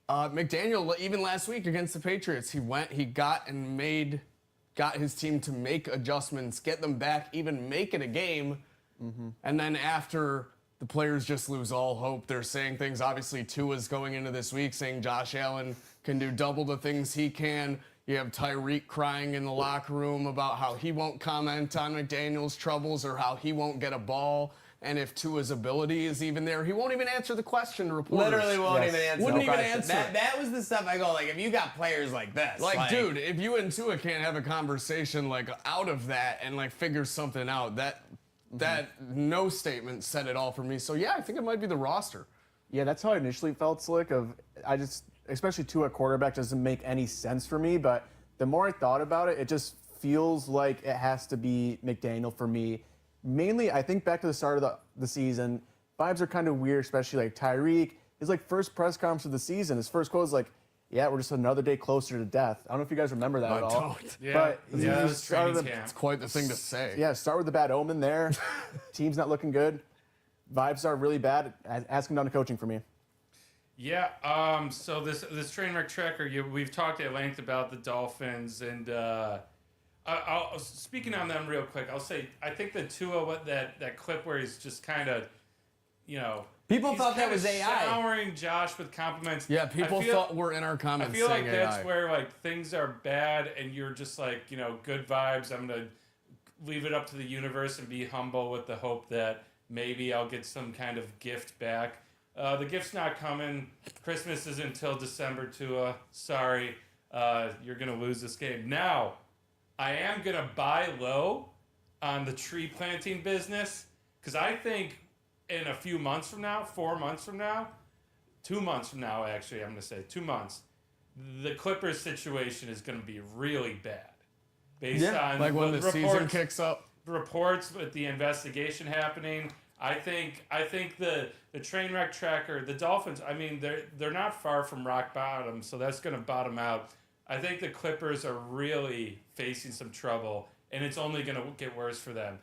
Speaker 2: McDaniel, even last week against the Patriots, he got his team to make adjustments, get them back, even make it a game. And then after the players just lose all hope. They're saying things, obviously Tua's going into this week saying Josh Allen can do double the things he can. You have Tyreek crying in the locker room about how he won't comment on McDaniel's troubles or how he won't get a ball. And if Tua's ability is even there, he won't even answer the question to reporters.
Speaker 1: Literally won't
Speaker 3: Yes.
Speaker 1: even answer.
Speaker 2: Wouldn't
Speaker 1: the
Speaker 2: even
Speaker 1: question.
Speaker 2: answer.
Speaker 1: That was the stuff I go, like, if you got players like this.
Speaker 2: Like, dude, if you and Tua can't have a conversation, like, out of that and, like, figure something out, that no statement said it all for me. So, yeah, I think it might be the roster.
Speaker 3: Yeah, that's how I initially felt, Slick. Especially Tua at quarterback doesn't make any sense for me. But the more I thought about it, it just feels like it has to be McDaniel for me. Mainly, I think back to the start of the season, vibes are kind of weird, especially like Tyreek. His like first press conference of the season, his first quote was like, "Yeah, we're just another day closer to death." I don't know if you guys remember that at all.
Speaker 2: Don't.
Speaker 4: Yeah,
Speaker 3: But
Speaker 4: yeah,
Speaker 3: he
Speaker 4: it was
Speaker 3: started
Speaker 4: training
Speaker 3: the-
Speaker 4: camp.
Speaker 2: It's quite the thing to say.
Speaker 3: Yeah, start with the bad omen there. Team's not looking good. Vibes are really bad. Ask him down to coaching for me.
Speaker 4: Yeah. So this Trainwreck tracker, we've talked at length about the Dolphins, and speaking on them real quick, I'll say I think the Tua that clip where he's just kind of,
Speaker 1: People
Speaker 4: he's
Speaker 1: thought that
Speaker 4: kinda
Speaker 1: was AI.
Speaker 4: showering Josh with compliments.
Speaker 2: Yeah, people thought we're in our
Speaker 4: I
Speaker 2: comments
Speaker 4: feel
Speaker 2: saying
Speaker 4: like that's
Speaker 2: AI.
Speaker 4: where like things are bad, and you're just like good vibes. I'm gonna leave it up to the universe and be humble with the hope that maybe I'll get some kind of gift back. The gift's not coming. Christmas is until December, Tua. Sorry, you're gonna lose this game. Now, I am gonna buy low on the tree planting business because I think in a few months from now, 4 months from now, 2 months from now, actually, I'm gonna say 2 months, the Clippers situation is gonna be really bad. Based on
Speaker 2: Like when the
Speaker 4: reports,
Speaker 2: season kicks up.
Speaker 4: reports with the investigation happening. I think the Trainwreck tracker, the Dolphins, I mean, they're not far from rock bottom, so that's going to bottom out. I think the Clippers are really facing some trouble, and it's only going to get worse for them.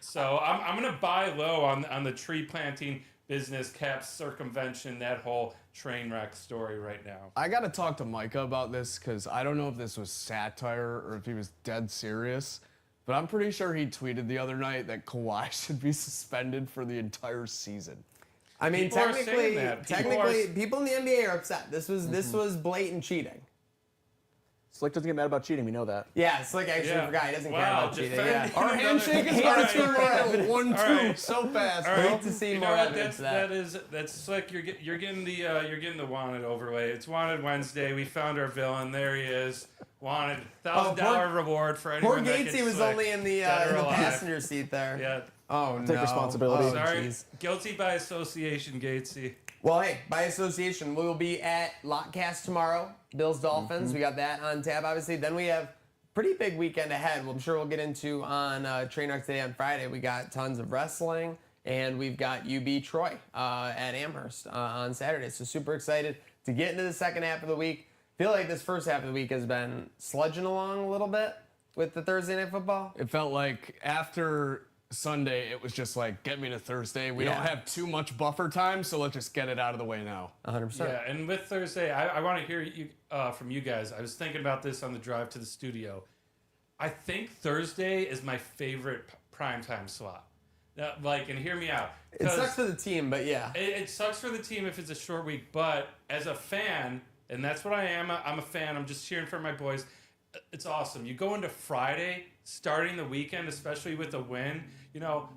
Speaker 4: So I'm going to buy low on the tree planting business, cap circumvention, that whole Trainwreck story right now.
Speaker 2: I got to talk to Micah about this because I don't know if this was satire or if he was dead serious. But I'm pretty sure he tweeted the other night that Kawhi should be suspended for the entire season.
Speaker 1: I mean,
Speaker 4: People are saying that.
Speaker 1: people in the NBA are upset. This was blatant cheating.
Speaker 3: Slick doesn't get mad about cheating. We know that.
Speaker 1: Yeah, Slick actually forgot. He doesn't care about cheating. Yeah.
Speaker 2: Our handshake is
Speaker 4: All
Speaker 2: hard to
Speaker 4: right.
Speaker 2: 1-2
Speaker 4: right.
Speaker 2: so fast.
Speaker 4: All
Speaker 2: bro.
Speaker 1: Great to see
Speaker 4: You
Speaker 1: more
Speaker 4: know what?
Speaker 1: evidence of that.
Speaker 4: That's Slick. You're getting the wanted overlay. It's Wanted Wednesday. We found our villain. There he is. Wanted $1,000 reward for anyone.
Speaker 1: Poor
Speaker 4: that gets
Speaker 1: Gatesy was
Speaker 4: Slick.
Speaker 1: only in the
Speaker 4: Dead or alive.
Speaker 1: passenger seat there.
Speaker 4: Yeah.
Speaker 1: Oh, no.
Speaker 3: Take responsibility.
Speaker 1: Oh,
Speaker 4: Sorry.
Speaker 1: jeez.
Speaker 4: Guilty by association, Gatesy.
Speaker 1: Well, hey, by association, we will be at Lockcast tomorrow. Bills Dolphins. We got that on tab, obviously. Then we have pretty big weekend ahead. I'm sure we'll get into on Trainwreck today on Friday. We got tons of wrestling, and we've got UB Troy at Amherst on Saturday. So super excited to get into the second half of the week. Feel like this first half of the week has been sludging along a little bit with the Thursday Night Football.
Speaker 2: It felt like after Sunday, it was just like, get me to Thursday. We
Speaker 1: Yeah.
Speaker 2: don't have too much buffer time, so let's just get it out of the way now.
Speaker 1: 100%.
Speaker 4: Yeah, and with Thursday, I want to hear you from you guys. I was thinking about this on the drive to the studio. I think Thursday is my favorite primetime slot. And hear me out.
Speaker 1: It sucks for the team, but yeah.
Speaker 4: It sucks for the team if it's a short week, but as a fan, and that's what I am, I'm a fan, I'm just cheering for my boys. It's awesome. You go into Friday, starting the weekend, especially with a win.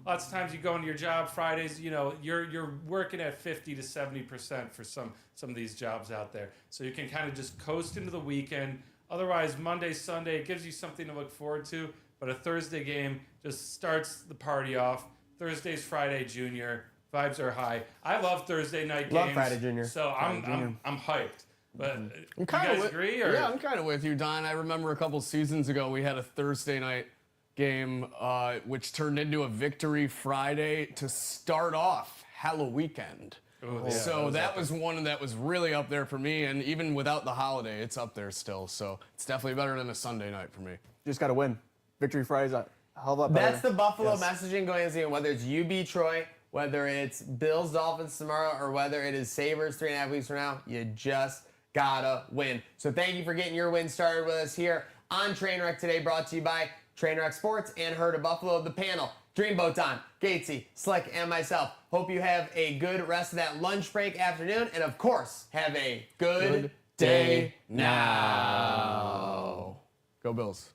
Speaker 4: Lots of times you go into your job Fridays, you're working at 50 to 70% for some of these jobs out there. So you can kind of just coast into the weekend. Otherwise, Monday, Sunday, it gives you something to look forward to. But a Thursday game just starts the party off. Thursday's Friday Junior. Vibes are high. I love Thursday night games.
Speaker 1: Love Friday Junior.
Speaker 4: So I'm hyped. But you
Speaker 2: Kinda
Speaker 4: guys agree? Or?
Speaker 2: Yeah, I'm kind of with you, Don. I remember a couple seasons ago we had a Thursday night game, which turned into a victory Friday to start off Halloween weekend.
Speaker 4: Ooh, yeah,
Speaker 2: So that was one that was really up there for me, and even without the holiday, it's up there still. So it's definitely better than a Sunday night for me.
Speaker 3: Just got to win. Victory Friday's a hell of a lot better.
Speaker 1: That's the Buffalo
Speaker 3: Yes.
Speaker 1: messaging going into it, whether it's UB Troy, whether it's Bills Dolphins tomorrow, or whether it is Sabres 3.5 weeks from now. You just gotta win. So thank you for getting your win started with us here on Trainwreck today, brought to you by Trainwreck Sports and Herd of Buffalo. The panel, Dreamboat Don, Gatesy, Slick, and myself. Hope you have a good rest of that lunch break afternoon, and of course, have a good day now.
Speaker 2: Go Bills.